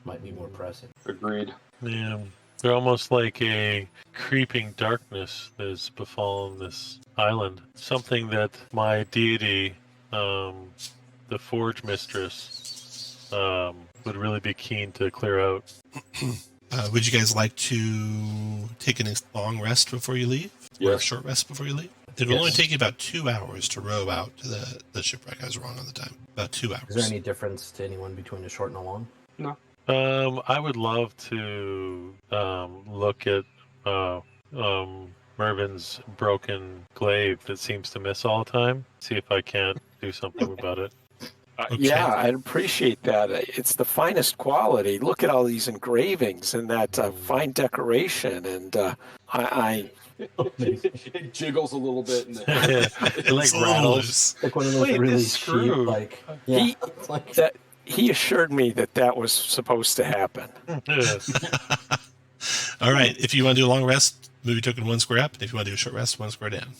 might be more pressing. Agreed. Yeah. They're almost like a creeping darkness that has befallen this island. Something that my deity, the Forge Mistress, would really be keen to clear out. Would you guys like to take a long rest before you leave? Or a short rest before you leave? It will only take you about 2 hours to row out to the shipwreck. I was wrong on the time. About 2 hours. Is there any difference to anyone between a short and a long? No. I would love to look at Mervin's broken glaive that seems to miss all the time. See if I can't do something about it. Okay. Yeah, I'd appreciate that. It's the finest quality. Look at all these engravings and that fine decoration, and It jiggles a little bit. It like rattles. Like one of those Wait, really this cheap, screw. like he assured me that was supposed to happen. All right. If you want to do a long rest, movie token 1 square up. And if you want to do a short rest, 1 square down.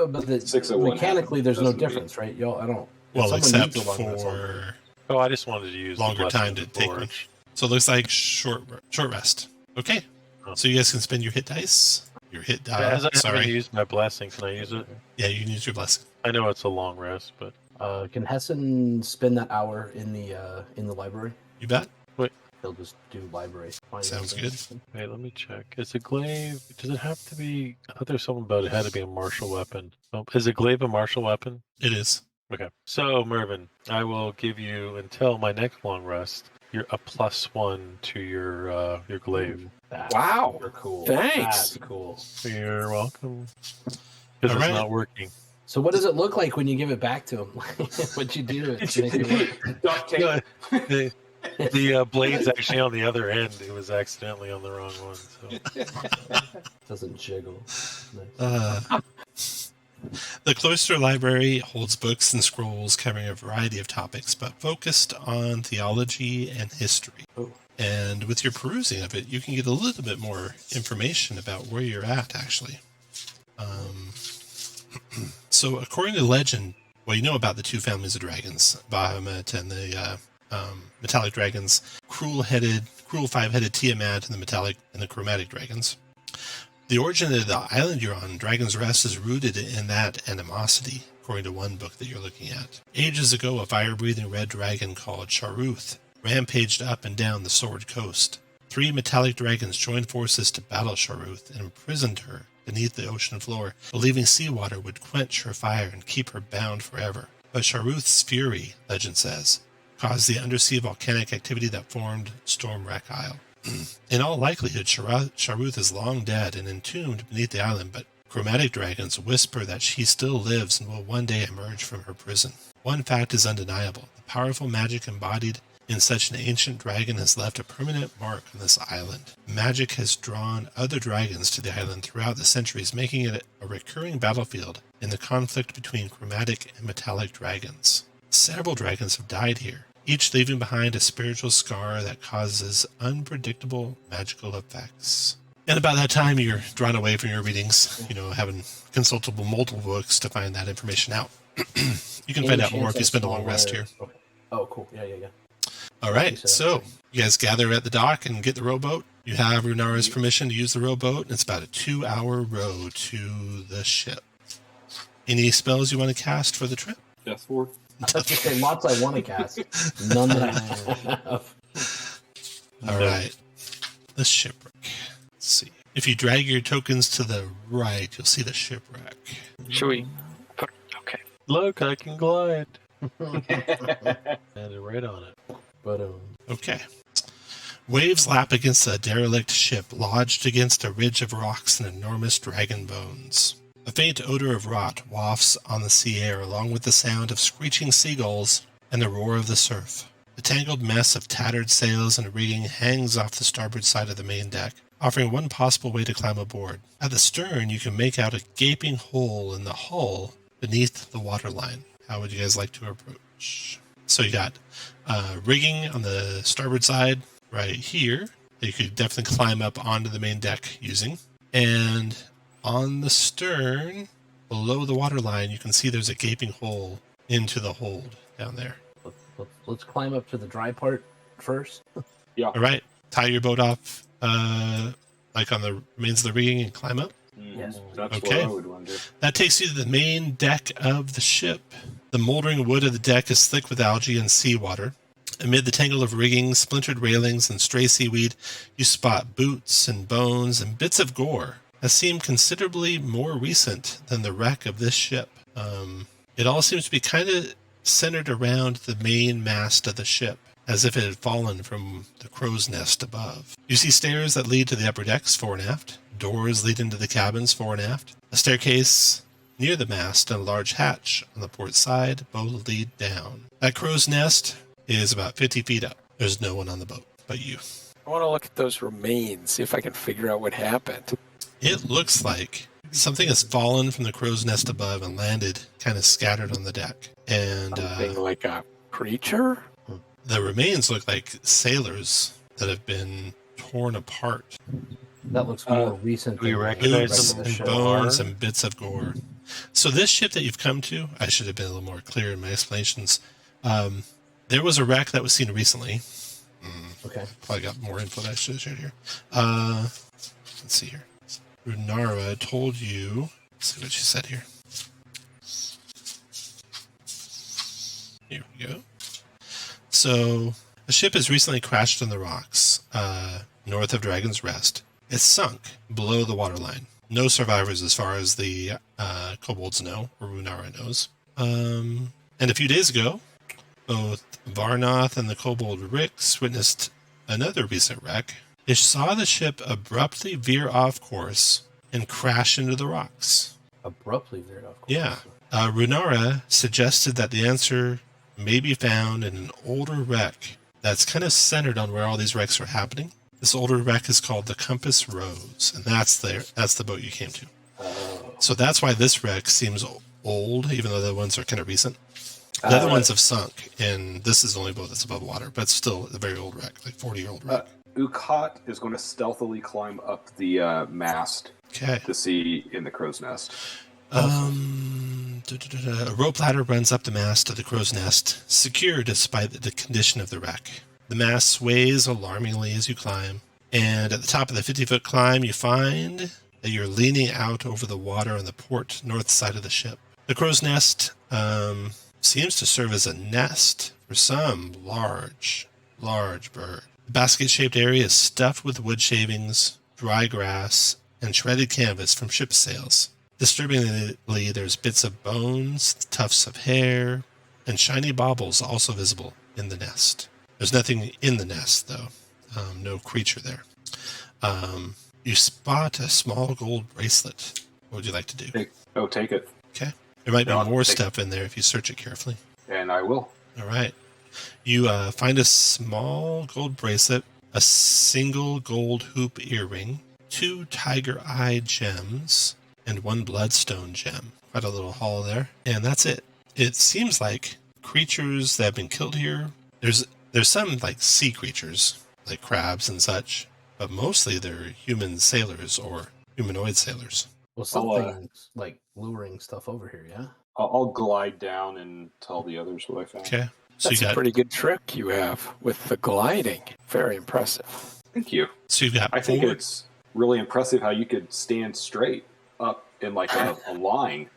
But 601 mechanically, there's no doesn't difference, right? Y'all, I don't. Well, if except someone needs a long rest, for Oh, I just wanted to use longer the time to blessing take of the one. forge. So it looks like short rest. Okay. Oh. So you guys can spend your hit dice. Your hit die. As I Sorry. haven't used my blessing, can I use it? Yeah, you can use your blessing. I know it's a long rest, but can Hessen spend that hour in the library? You bet. wait, He'll just do library. Sounds good. wait, let me check. Is a glaive? Does it have to be? I thought there's something about it had to be a martial weapon. Is a glaive a martial weapon? It is. Okay. So Mervin, I will give you until my next long rest. You're a +1 to your glaive. That's Wow. super cool. Thanks. That's cool. You're welcome. Because it's Alright. not working. So what does it look like when you give it back to him? What'd you do to make it work? Duct tape. The blade's actually on the other end. It was accidentally on the wrong one. So Doesn't jiggle. Nice. The Cloister Library holds books and scrolls covering a variety of topics, but focused on theology and history. Oh. And with your perusing of it, you can get a little bit more information about where you're at, actually. So, according to legend, well, you know about the two families of dragons, Bahamut and the metallic dragons, cruel five-headed Tiamat and the chromatic dragons. The origin of the island you're on, Dragon's Rest, is rooted in that animosity, according to one book that you're looking at. Ages ago, a fire-breathing red dragon called Sharuth rampaged up and down the Sword Coast. 3 metallic dragons joined forces to battle Sharuth and imprisoned her beneath the ocean floor, believing seawater would quench her fire and keep her bound forever. But Sharuth's fury, legend says, caused the undersea volcanic activity that formed Stormwreck Isle. In all likelihood, Sharuth is long dead and entombed beneath the island, but chromatic dragons whisper that she still lives and will one day emerge from her prison. One fact is undeniable. The powerful magic embodied in such an ancient dragon has left a permanent mark on this island. Magic has drawn other dragons to the island throughout the centuries, making it a recurring battlefield in the conflict between chromatic and metallic dragons. Several dragons have died here, each leaving behind a spiritual scar that causes unpredictable magical effects. And about that time, you're drawn away from your readings, having consulted multiple books to find that information out. You can find out more if you spend a long rest here. Okay. Oh, cool. Yeah. All right, so you guys gather at the dock and get the rowboat. You have Runara's permission to use the rowboat, and it's about a 2-hour row to the ship. Any spells you want to cast for the trip? Yes, 4. I was just saying, lots I want to cast. None that I have. All right, the shipwreck. Let's see. If you drag your tokens to the right, you'll see the shipwreck. Should we put... Okay. look, I can glide. Landed right on it. But Okay. Waves lap against a derelict ship lodged against a ridge of rocks and enormous dragon bones. A faint odor of rot wafts on the sea air along with the sound of screeching seagulls and the roar of the surf. A tangled mess of tattered sails and rigging hangs off the starboard side of the main deck, offering one possible way to climb aboard. At the stern, you can make out a gaping hole in the hull beneath the waterline. How would you guys like to approach? So you got rigging on the starboard side right here that you could definitely climb up onto the main deck using. And on the stern, below the waterline, you can see there's a gaping hole into the hold down there. let's climb up to the dry part first. Yeah. All right. Tie your boat off like on the remains of the rigging and climb up. Yes. That's Okay. what I would wonder. That takes you to the main deck of the ship. The moldering wood of the deck is thick with algae and seawater. Amid the tangle of rigging, splintered railings, and stray seaweed, you spot boots and bones and bits of gore that seem considerably more recent than the wreck of this ship. It all seems to be kind of centered around the main mast of the ship, as if it had fallen from the crow's nest above. You see stairs that lead to the upper decks, fore and aft. Doors lead into the cabins, fore and aft. A staircase near the mast and a large hatch on the port side both lead down. That crow's nest is about 50 feet up. There's no one on the boat but you. I want to look at those remains, see if I can figure out what happened. It looks like something has fallen from the crow's nest above and landed kind of scattered on the deck. And Something like a creature? the remains look like sailors that have been torn apart. That looks more recent. do we than the recognize rest Boots of the and ship. bones and bits of gore. So this ship that you've come to, I should have been a little more clear in my explanations. There was a wreck that was seen recently. Okay. Probably got more info that I should have shared here. Let's see here. Runara told you. Let's see what she said here. Here we go. So, a ship has recently crashed on the rocks north of Dragon's Rest. It's sunk below the waterline. No survivors as far as the kobolds know, or Runara knows. And a few days ago, both Varnoth and the kobold Rix witnessed another recent wreck. They saw the ship abruptly veer off course and crash into the rocks. Abruptly veered off course? Yeah. Runara suggested that the answer may be found in an older wreck that's kind of centered on where all these wrecks are happening. This older wreck is called the Compass Rose, and that's the boat you came to. Oh. So that's why this wreck seems old, even though the ones are kind of recent. The other ones have sunk, and this is the only boat that's above water, but it's still a very old wreck, like 40-year-old wreck. Ukat is going to stealthily climb up the mast to see in the crow's nest. A rope ladder runs up the mast of the crow's nest, secure despite the condition of the wreck. The mast sways alarmingly as you climb, and at the top of the 50-foot climb, you find that you're leaning out over the water on the port north side of the ship. The crow's nest seems to serve as a nest for some large bird. The basket-shaped area is stuffed with wood shavings, dry grass, and shredded canvas from ship sails. Disturbingly, there's bits of bones, tufts of hair, and shiny baubles also visible in the nest. There's nothing in the nest, though. No creature there. You spot a small gold bracelet. What would you like to do? Take it. Okay. There might be more stuff in there if you search it carefully. And I will. All right. You find a small gold bracelet, a single gold hoop earring, 2 tiger eye gems, and 1 bloodstone gem. Quite a little haul there. And that's it. It seems like creatures that have been killed here, there's some like sea creatures, like crabs and such, but mostly they're human sailors or humanoid sailors. Well, something's like luring stuff over here, yeah? I'll glide down and tell the others what I found. Okay. So That's a pretty good trick you have with the gliding. Very impressive. Thank you. So you've got I think it's really impressive how you could stand straight up in like a line.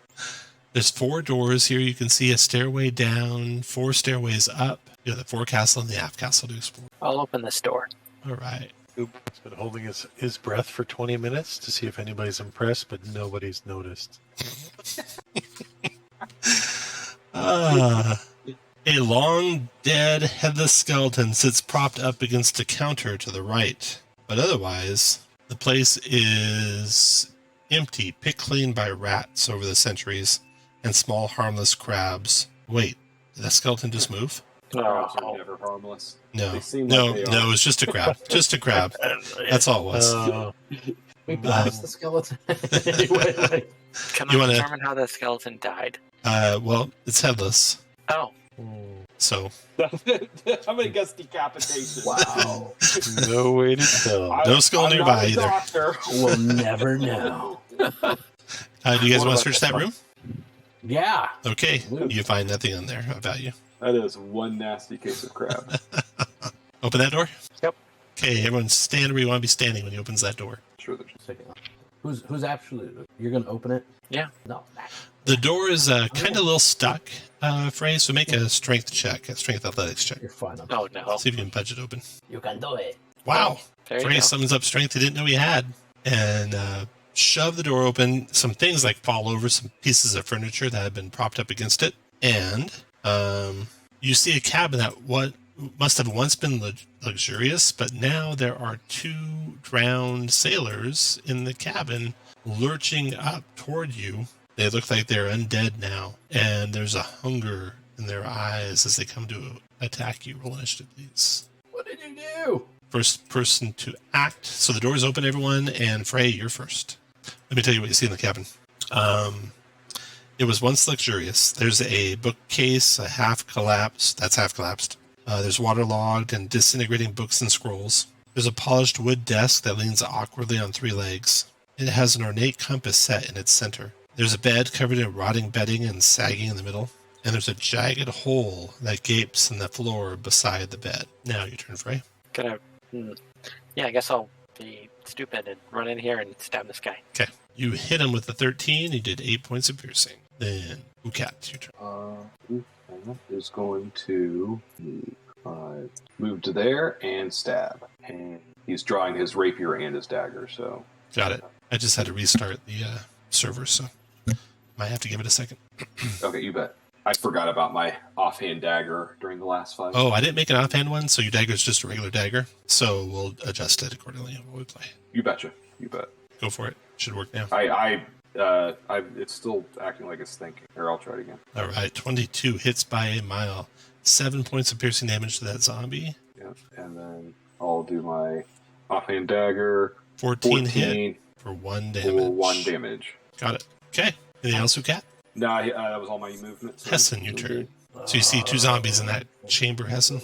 There's 4 doors here. You can see a stairway down, 4 stairways up. You have the forecastle and the aft castle to explore. I'll open this door. All right. Oop's been holding his breath for 20 minutes to see if anybody's impressed, but nobody's noticed. A long, dead, headless skeleton sits propped up against a counter to the right. But otherwise, the place is empty, picked clean by rats over the centuries and small, harmless crabs. Wait, did that skeleton just move? Crabs are never harmless. No, They seem no, like they no, are. it was just a crab. Just a crab. That's all it was. We blast the skeleton. Anyway, like, Can You I wanna- determine how the skeleton died? Well, it's headless. Oh, So, I'm gonna guess decapitation. wow. No way to tell. No skull I'm nearby not a either. doctor. We'll never know. do you guys want to search that room? Yeah. Okay. Absolutely. You find nothing in there of value. That is one nasty case of crab. Open that door? Yep. Okay, everyone stand where you want to be standing when he opens that door. Sure, there's Who's absolute? You're gonna open it? Yeah. No. The door is kind of a little stuck, Frey, so make a strength check, a strength athletics check. You're fine. Oh no. See if you can budge it open. You can do it. Wow. There you Frey go. summons up strength he didn't know he had. And shove the door open. Some things like fall over, some pieces of furniture that have been propped up against it. And you see a cabin that must have once been luxurious, but now there are 2 drowned sailors in the cabin lurching up toward you. They look like they're undead now, and there's a hunger in their eyes as they come to attack you. Roll initiative, please. What did you do? First person to act. So the door's open, everyone, and Frey, you're first. Let me tell you what you see in the cabin. It was once luxurious. There's a bookcase, half collapsed. There's waterlogged and disintegrating books and scrolls. There's a polished wood desk that leans awkwardly on 3 legs. It has an ornate compass set in its center. There's a bed covered in rotting bedding and sagging in the middle. And there's a jagged hole that gapes in the floor beside the bed. Now your turn, Frey. Yeah, I guess I'll be stupid and run in here and stab this guy. Okay. You hit him with the 13. You did 8 points of piercing. Then Ukat, your turn. And that is going to move to there and stab. And he's drawing his rapier and his dagger, so... Got it. I just had to restart the server, so might have to give it a second. Okay, you bet. I forgot about my offhand dagger during the last fight. Oh, I didn't make an offhand one, so your dagger is just a regular dagger. So we'll adjust it accordingly while we play. You betcha. You bet. Go for it. Should work now. It's still acting like it's thinking. Here, I'll try it again. All right, 22 hits by a mile. 7 points of piercing damage to that zombie. Yeah, and then I'll do my offhand dagger. 14 hit for 1 damage. For 1 damage. Got it. Okay. Anything else, Ucat? No, that was all my movement. So Hessen, your turn. So you see 2 zombies in that chamber, Hessen.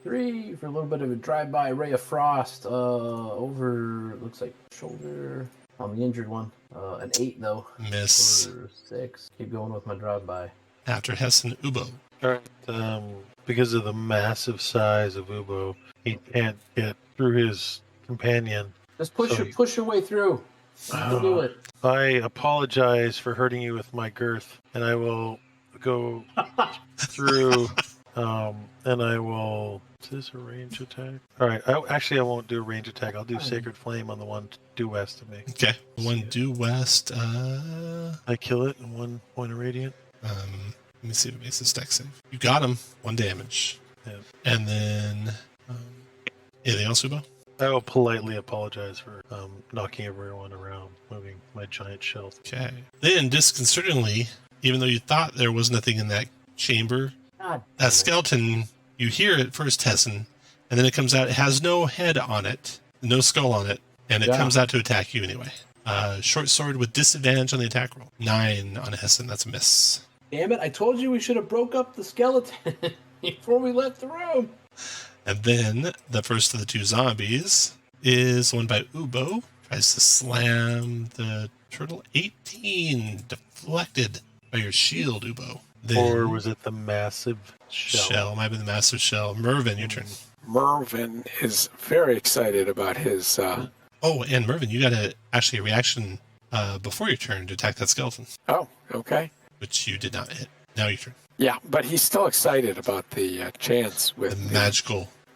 3 for a little bit of a drive-by ray of frost over, looks like shoulder on the injured one. An 8 though. Miss. For 6. Keep going with my drive-by. After Hessen, Ubo. All right. Because of the massive size of Ubo, he can't get through his companion. Just push your way through. You'll do it. I apologize for hurting you with my girth, and I will go through, and I will... Is this a range attack? All right. I won't do a range attack. I'll do Sacred Flame on the one due west of me. Okay. One due west. I kill it in 1 point of radiant. Let me see if it makes a dex save. You got him. 1 damage. Yeah. And then... anything else, Ubo? I will politely apologize for knocking everyone around, moving my giant shelf. Okay. Then, disconcertingly, even though you thought there was nothing in that chamber, that skeleton, you hear it first, Hessen, and then it comes out. It has no head on it, no skull on it, and it comes out to attack you anyway. Short sword with disadvantage on the attack roll. 9 on Hessen. That's a miss. Damn it, I told you we should have broke up the skeleton before we left the room. And then the first of the 2 zombies is one by Ubo. Tries to slam the turtle. 18 deflected by your shield, Ubo. Then, or was it the massive shell? Might be the massive shell. Mervin, your turn. Mervin is very excited about his... Oh, and Mervin, you got a reaction before your turn to attack that skeleton. Oh, okay. Which you did not hit. Now your turn. Yeah, but he's still excited about the chance with the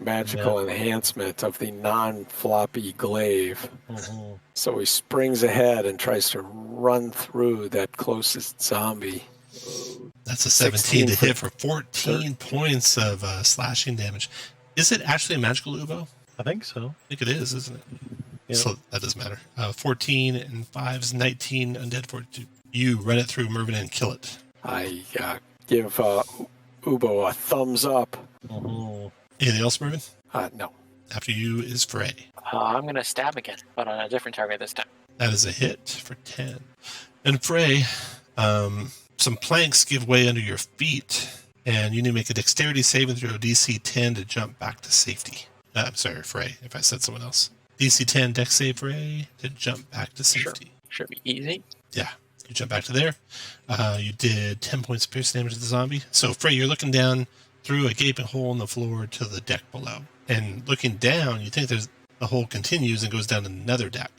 magical enhancement of the non-floppy glaive. Mm-hmm. So he springs ahead and tries to run through that closest zombie. That's a 17 to hit for 14 points of slashing damage. Is it actually a magical Ubo? I think so. I think it is, isn't it? Yeah. So that doesn't matter. 14 and 5 is 19 undead fortitude. You run it through Mervin and kill it. I give Ubo a thumbs up. Mm-hmm. Anything else, Mervin? No. After you is Frey. I'm going to stab again, but on a different target this time. That is a hit for 10. And Frey, some planks give way under your feet, and you need to make a dexterity saving throw DC 10 to jump back to safety. I'm sorry, Frey, if I said someone else. DC 10 dex save, Frey, to jump back to safety. Should be easy. Yeah. You jump back to there. You did 10 points of piercing damage to the zombie. So, Frey, you're looking down through a gaping hole in the floor to the deck below. And looking down, you think the hole continues and goes down another deck.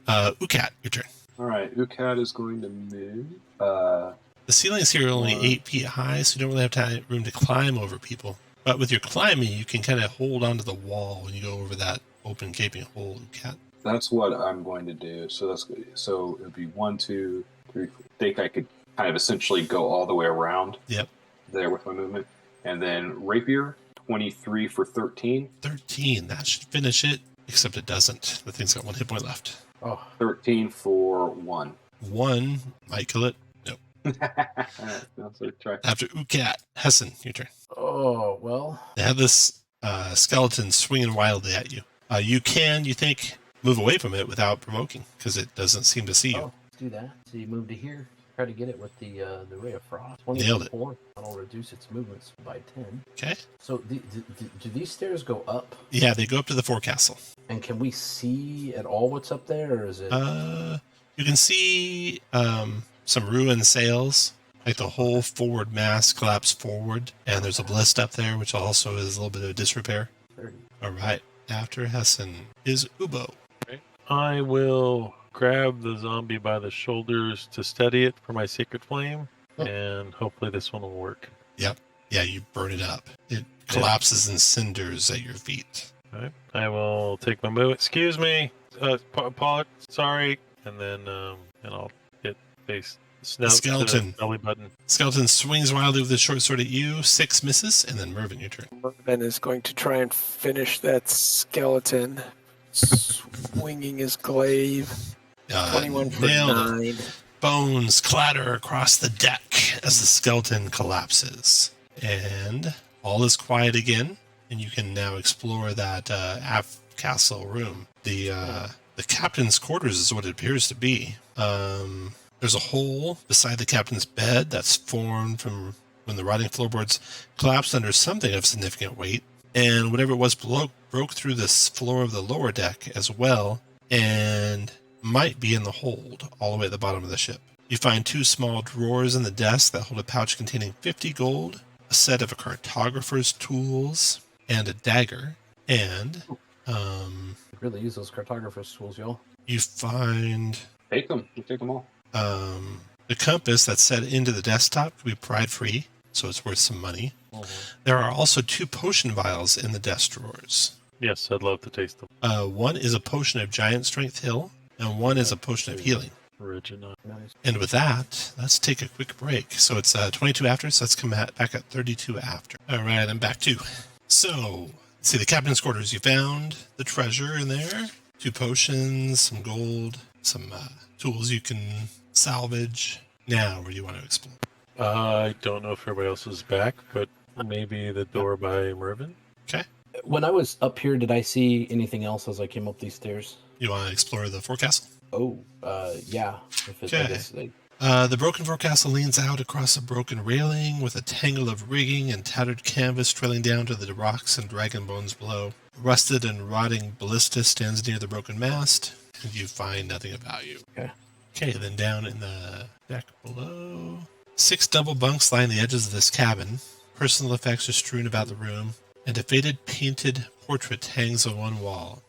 Ucat, your turn. All right, Ucat is going to move. The ceilings here are only 8 feet high, so you don't really have room to climb over people. But with your climbing, you can kind of hold onto the wall when you go over that open gaping hole, Ucat. That's what I'm going to do. So it would be 1, 2, 3. I think I could kind of essentially go all the way around. Yep. There with my movement, and then rapier 23 for 13. 13. That should finish it, except it doesn't. The thing's got 1 hit point left. Oh. 13 for 1. 1 might kill it. Nope. After Ucat, Hessen, your turn. Oh well. They have this skeleton swinging wildly at you. You think, move away from it without provoking, because it doesn't seem to see you. Oh, let's do that. So you move to here. Try to get it with the ray of frost. Nailed it. That'll reduce its movements by 10. Okay. So do these stairs go up? Yeah, they go up to the forecastle. And can we see at all what's up there, or is it? You can see some ruined sails, like the whole forward mast collapsed forward, and there's a blist up there, which also is a little bit of disrepair. 30. All right. After Hessen is Ubo. I will grab the zombie by the shoulders to steady it for my Sacred Flame, and hopefully this one will work. Yep. Yeah, you burn it up. It collapses in cinders at your feet. All right. I will take my move. Excuse me, Paul. Sorry, and then and I'll hit face snout skeleton. to belly button. Skeleton swings wildly with his short sword at you. 6 misses, and then Mervin, your turn. Mervin is going to try and finish that skeleton, swinging his glaive. 21 for 9. Bones clatter across the deck as the skeleton collapses. And all is quiet again, and you can now explore that aft castle room. The captain's quarters is what it appears to be. There's a hole beside the captain's bed that's formed from when the rotting floorboards collapsed under something of significant weight, and whatever it was broke through the floor of the lower deck as well, and might be in the hold all the way at the bottom of the ship. You find 2 small drawers in the desk that hold a pouch containing 50 gold, a set of a cartographer's tools, and a dagger. And really use those cartographer's tools, y'all. You find Take them. You take them all. the compass that's set into the desktop can be pried free, so it's worth some money. There are also 2 potion vials in the desk drawers. Yes, I'd love to taste them. One is a potion of giant strength heal, and one is a potion of healing. Original. Nice. And with that, let's take a quick break. So it's 22 after, so let's come back at 32 after. All right, I'm back too. So, let's see, the captain's quarters. You found the treasure in there. 2 potions, some gold, some tools you can salvage. Now, where do you want to explore? I don't know if everybody else is back, but maybe the door by Mervin. Okay. When I was up here, did I see anything else as I came up these stairs? You want to explore the forecastle? Oh, yeah. If it's, Okay. I guess, The broken forecastle leans out across a broken railing with a tangle of rigging and tattered canvas trailing down to the rocks and dragon bones below. A rusted and rotting ballista stands near the broken mast, and you find nothing of value. Okay, then down in the deck below, 6 double bunks line the edges of this cabin. Personal effects are strewn about the room, and a faded painted portrait hangs on one wall.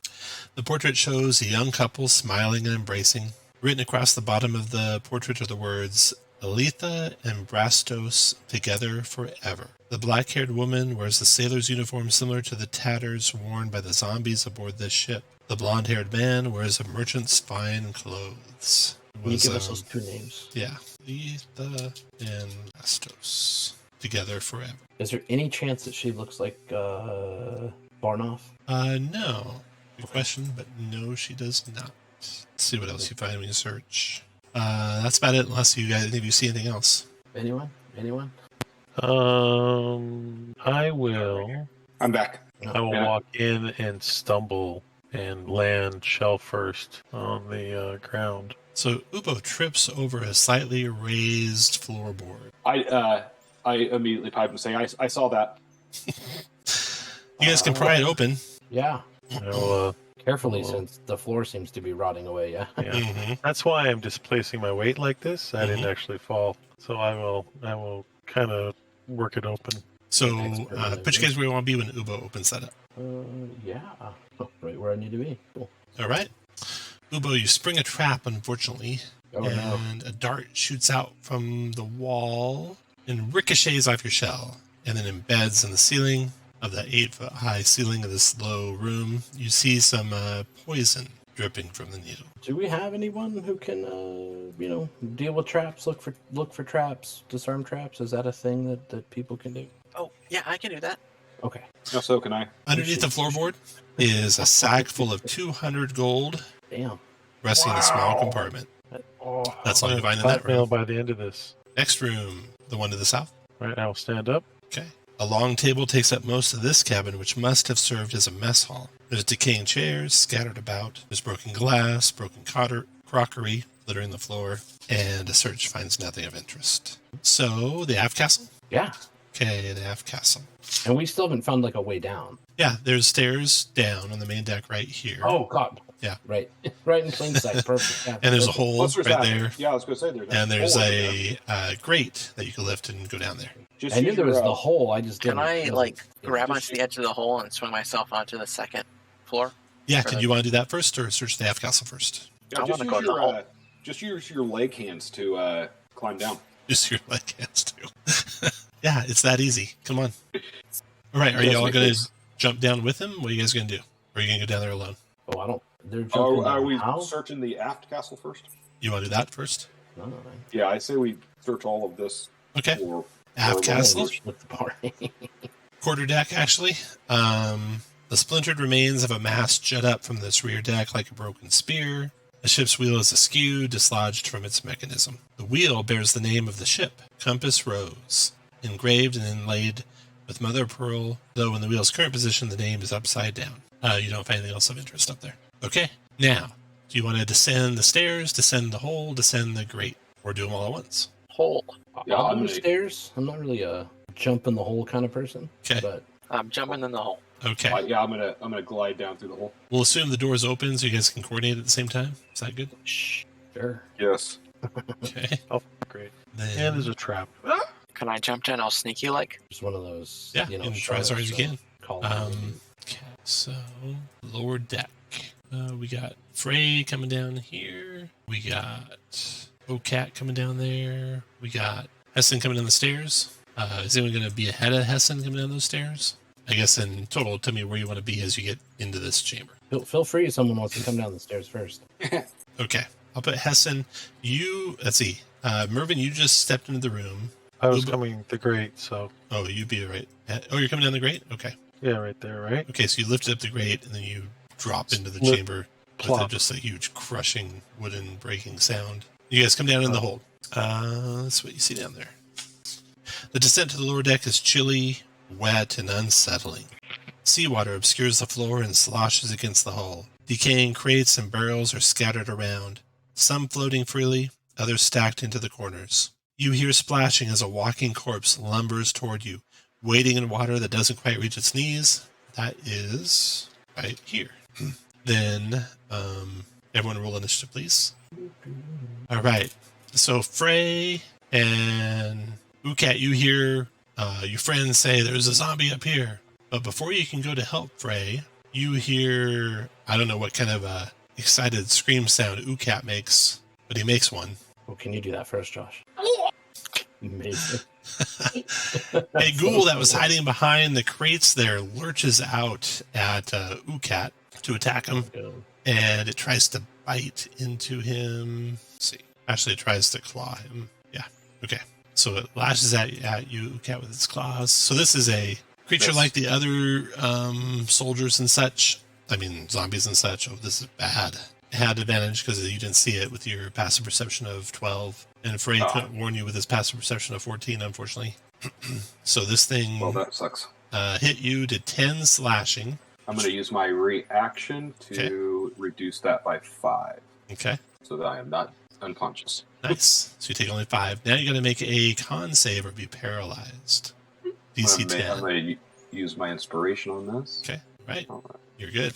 The portrait shows a young couple smiling and embracing. Written across the bottom of the portrait are the words, Aletha and Brastos together forever. The black-haired woman wears a sailor's uniform similar to the tatters worn by the zombies aboard this ship. The blonde-haired man wears a merchant's fine clothes. Can you give us those 2 names? Yeah, Aletha and Brastos together forever. Is there any chance that she looks like Barnoff? No. Good question, but no, she does not. Let's see what else you find when you search. That's about it, unless you guys, any of you see anything else. Anyone? I will. I'm back. I will walk in and stumble and land shell first on the ground. So Ubo trips over a slightly raised floorboard. I immediately pipe and say, I saw that. You guys can pry it open. Yeah. I'll, Carefully, since the floor seems to be rotting away, yeah. Mm-hmm. That's why I'm displacing my weight like this. I didn't actually fall, so I will kind of work it open. So put you guys where you want to be when Ubo opens that up. Yeah. Oh, right where I need to be. Cool. All right. Ubo, you spring a trap, unfortunately, Oh, and a dart shoots out from the wall and ricochets off your shell, and then embeds in the ceiling of the 8-foot-high ceiling of this low room. You see some poison dripping from the needle. Do we have anyone who can, deal with traps, look for traps, disarm traps? Is that a thing that people can do? Oh, yeah, I can do that. Okay. No, so can I. Underneath the floorboard is a sack full of 200 gold Damn. resting in a small compartment. That's all you find in that Blackmail room. by the end of this. Next room, the one to the south. All right, I'll stand up. Okay. A long table takes up most of this cabin, which must have served as a mess hall. There's decaying chairs scattered about. There's broken glass, broken crockery littering the floor, and a search finds nothing of interest. So, the aft castle? Yeah. Okay, the aft castle. And we still haven't found like a way down. Yeah, there's stairs down on the main deck right here. Oh God. Yeah. Right. Right in plain sight. Perfect. Yeah. And there's a hole What's right there. Yeah, I was going to say there's And there's hole a grate that you can lift and go down there. Just I knew use there was your, the hole. I just Can didn't. I, know. grab onto the edge of the hole and swing myself onto the second floor? Yeah, did you want to do that first or search the aft castle first? Yeah, I just wanna use go in the your, hole. just use your leg hands to climb down. Use your leg hands too. Yeah, it's that easy. Come on. All right, are you all going to jump down with him? What are you guys going to do? Or are you going to go down there alone? Oh, I don't. They're jumping down. Are we how? searching the aft castle first? You want to do that first? No. Yeah, I say we search all of this. Okay. For aft castle. With the party. Quarterdeck, actually. The splintered remains of a mast jut up from this rear deck like a broken spear. The ship's wheel is askew, dislodged from its mechanism. The wheel bears the name of the ship, Compass Rose, engraved and inlaid with mother of pearl, though in the wheel's current position, the name is upside down. You don't find anything else of interest up there. Okay, now, do you want to descend the stairs, descend the hole, descend the grate, or do them all at once? Hole. Yeah, I'll do the stairs. I'm not really a jump in the hole kind of person. Okay. But I'm jumping in the hole. Okay. Yeah, I'm gonna glide down through the hole. We'll assume the door's open so you guys can coordinate at the same time. Is that good? Sure. Yes. Okay. Oh, great. Then, And there's a trap. Can I jump in all sneaky like? Just one of those. Yeah, you can try as hard as you can. Okay, so lower deck. We got Frey coming down here. We got Ocat coming down there. We got Hessen coming down the stairs. Is anyone going to be ahead of Hessen coming down those stairs? I guess in total, tell me where you want to be as you get into this chamber. Feel free if someone wants to come down the stairs first. Okay, I'll put Hessen. Let's see. Mervin, you just stepped into the room. I was coming the grate, so. Oh, you'd be right. Oh, you're coming down the grate? Okay. Yeah, right there, right? Okay, so you lifted up the grate and then you drop into the chamber with just a huge crushing wooden breaking sound. You guys come down in the hold. That's what you see down there. The descent to the lower deck is chilly, wet, and unsettling. Seawater obscures the floor and sloshes against the hull. Decaying crates and barrels are scattered around, some floating freely, others stacked into the corners. You hear splashing as a walking corpse lumbers toward you, wading in water that doesn't quite reach its knees. That is right here. Then, everyone roll initiative, please. All right. So Frey and Ucat, you hear your friends say there's a zombie up here. But before you can go to help Frey, you hear, I don't know what kind of excited scream sound Ucat makes, but he makes one. Well, can you do that first, Josh? Amazing. A ghoul that was hiding behind the crates there lurches out at Ucat to attack him, and it tries to bite into him. Let's see. Actually, it tries to claw him. Yeah. Okay. So it lashes at you, Ucat, with its claws. So this is a creature like the other soldiers and such. I mean, zombies and such. Oh, this is bad. It had advantage because you didn't see it with your passive perception of 12. And Frey couldn't warn you with his passive perception of 14, unfortunately. So this thing that sucks. Hit you to 10 slashing. I'm going to use my reaction to reduce that by 5. Okay. So that I am not unconscious. Nice. So you take only 5. Now you got to make a con save or be paralyzed. DC 10. I'm going to use my inspiration on this. Okay. Right. You're good.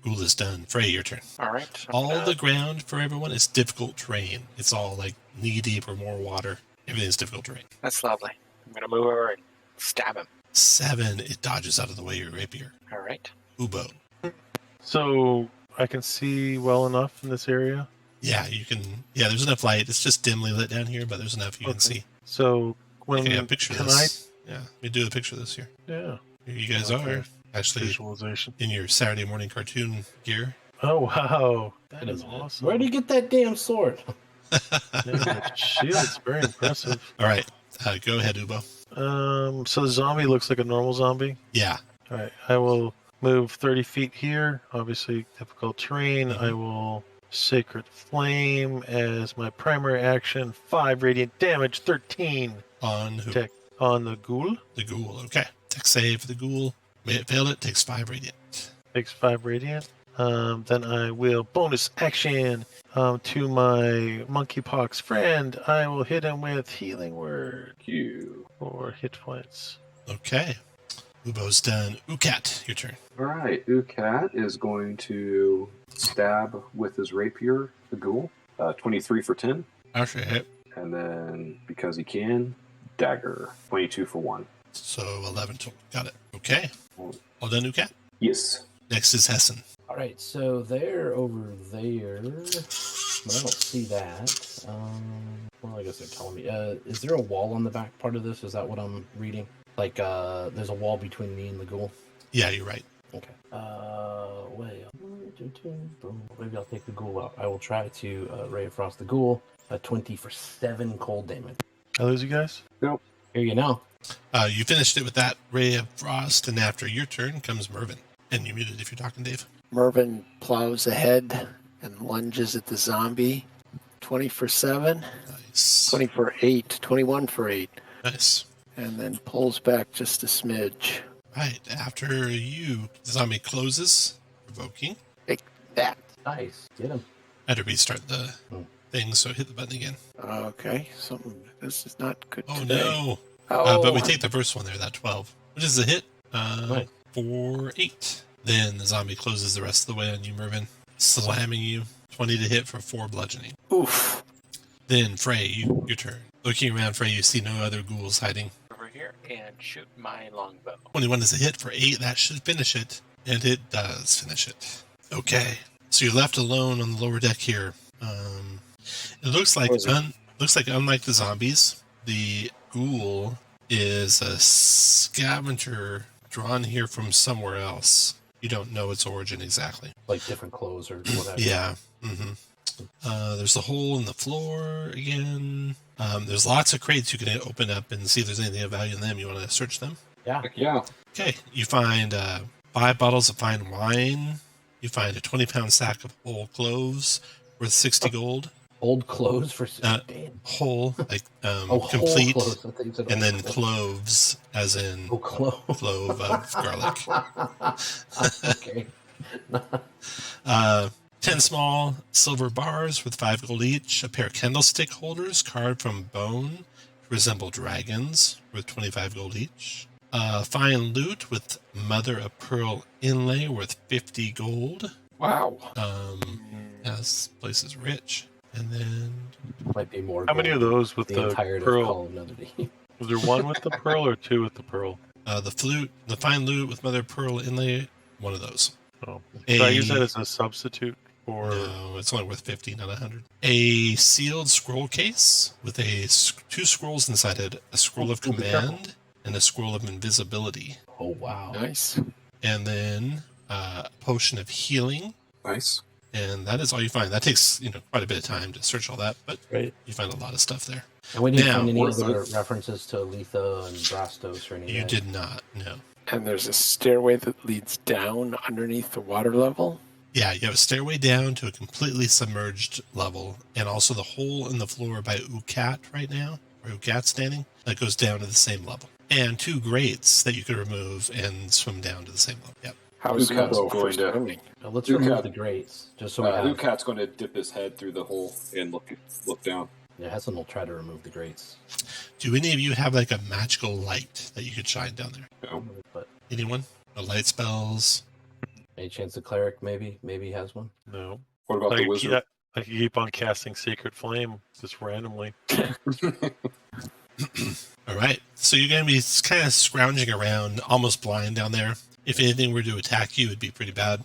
Ghoul is done. Frey, your turn. All right. All the ground for everyone is difficult terrain. It's all like knee deep or more water. Everything's difficult terrain. That's lovely. I'm going to move over and stab him. 7. It dodges out of the way of your rapier. All right. Ubo. So I can see well enough in this area? Yeah, you can. Yeah, there's enough light. It's just dimly lit down here, but there's enough you can see. So when Okay, picture this. Yeah, let me do a picture of this here. Yeah. Here you guys are. Actually, Visualization. in your Saturday morning cartoon gear. Oh, wow. That is awesome. Where do you get that damn sword? Yeah, the shield's very impressive. All right, go ahead, Ubo. So the zombie looks like a normal zombie. Yeah. All right, I will move 30 feet here. Obviously, difficult terrain. I will Sacred Flame as my primary action. 5 radiant damage, 13. On who? On the ghoul. The ghoul. Okay. Dex save for the ghoul. May it fail it, takes 5 radiant. Takes 5 radiant. Then I will bonus action to my monkeypox friend. I will hit him with healing word. For hit points. Okay. Ubo's done. Ucat, your turn. All right. Ucat is going to stab with his rapier the ghoul. 23 for 10. Actually, hit. And then, because he can, dagger. 22 for 1. So 11 total. Got it. Okay. All done, Ucat? Yes. Next is Hessen. All right, so they're over there. But I don't see that. 1, Well, I guess they're telling me. Is there a wall on the back part of this? Is that what I'm reading? Like, there's a wall between me and the ghoul? Yeah, you're right. Okay. Wait. Maybe I'll take the ghoul out. I will try to Ray of Frost the ghoul. A 20 for 7 cold damage. I lose you guys? Nope. Here you know. You finished it with that Ray of Frost, and after your turn comes Mervin. And you're muted if you're talking, Dave. Mervin plows ahead and lunges at the zombie. 20 for 7. Nice. 20 for 8. 21 for 8. Nice. And then pulls back just a smidge. Right. After the zombie closes, provoking. Take that. Nice. Get him. I had to restart the thing, so hit the button again. Okay. This is not good Oh, today. no. Oh, But we take the first one there, that 12, which is a hit Right. for 8. Then the zombie closes the rest of the way on you, Mervin, slamming you. 20 to hit for 4 bludgeoning. Oof. Then, Frey, your turn. Looking around, Frey, you see no other ghouls hiding. Over here and shoot my longbow. 21 is a hit for 8. That should finish it. And it does finish it. Okay. So you're left alone on the lower deck here. It looks like unlike the zombies, the ghoul is a scavenger drawn here from somewhere else. You don't know its origin exactly. Like different clothes or whatever. Yeah. Mm-hmm. There's a hole in the floor again. There's lots of crates you can open up and see if there's anything of value in them. You want to search them? Yeah. Yeah. Okay. You find 5 bottles of fine wine. You find a 20-pound sack of whole cloves worth 60 gold. Old clothes for damn. Whole, like Whole complete, clothes. I thought you said and old then clothes. cloves, as in Clove of garlic. Okay. 10 small silver bars with 5 gold each. A pair of candlestick holders carved from bone to resemble dragons with 25 gold each. Fine loot with mother of pearl inlay worth 50 gold. Wow. This place is rich. And then Might be more. How many of those with the entirety pearl? of Call of Nudity. Was there one with the pearl or 2 with the pearl? the fine loot with mother of pearl inlay, one of those. Oh. Should I use that as a substitute for? No, it's only worth 50, not 100. A sealed scroll case with 2 scrolls inside it, a scroll of command and a scroll of invisibility. Oh wow. Nice. And then a potion of healing. Nice. And that is all you find. That takes quite a bit of time to search all that, but Right. you find a lot of stuff there. And we didn't Now, find any what's other the- references to Letha and Brastos or anything. You did not, no. And there's a stairway that leads down underneath the water level. Yeah, you have a stairway down to a completely submerged level, and also the hole in the floor by Ukat right now, where Ukat's standing, that goes down to the same level. And 2 grates that you could remove and swim down to the same level. Yep. How's Ukat's Zubo for going to- swimming? Let's Ucat- remove the grates, just so we have. Lucat's going to dip his head through the hole and look down. Yeah, Hessen will try to remove the grates. Do any of you have like a magical light that you could shine down there? No. But Anyone? No light spells? any chance the cleric maybe has one? No. What about the wizard? I could keep on casting Sacred Flame just randomly. All right. So you're going to be kind of scrounging around, almost blind down there. If anything were to attack you, it'd be pretty bad.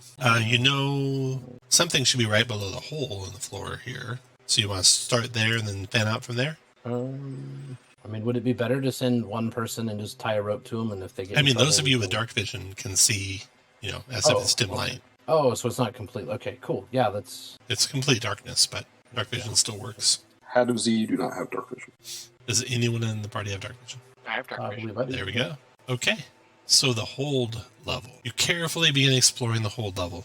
Something should be right below the hole in the floor here. So you want to start there and then fan out from there? I mean, would it be better to send one person and just tie a rope to them, and if they get? I in mean, trouble, those of we you with can- dark vision can see, as if it's dim light. Oh, so it's not complete. Okay, cool. Yeah, that's. It's complete darkness, but dark vision still works. How does he do not have dark vision? Does anyone in the party have dark vision? I have dark I vision. believe I do. There we go. Okay. So the hold level. You carefully begin exploring the hold level.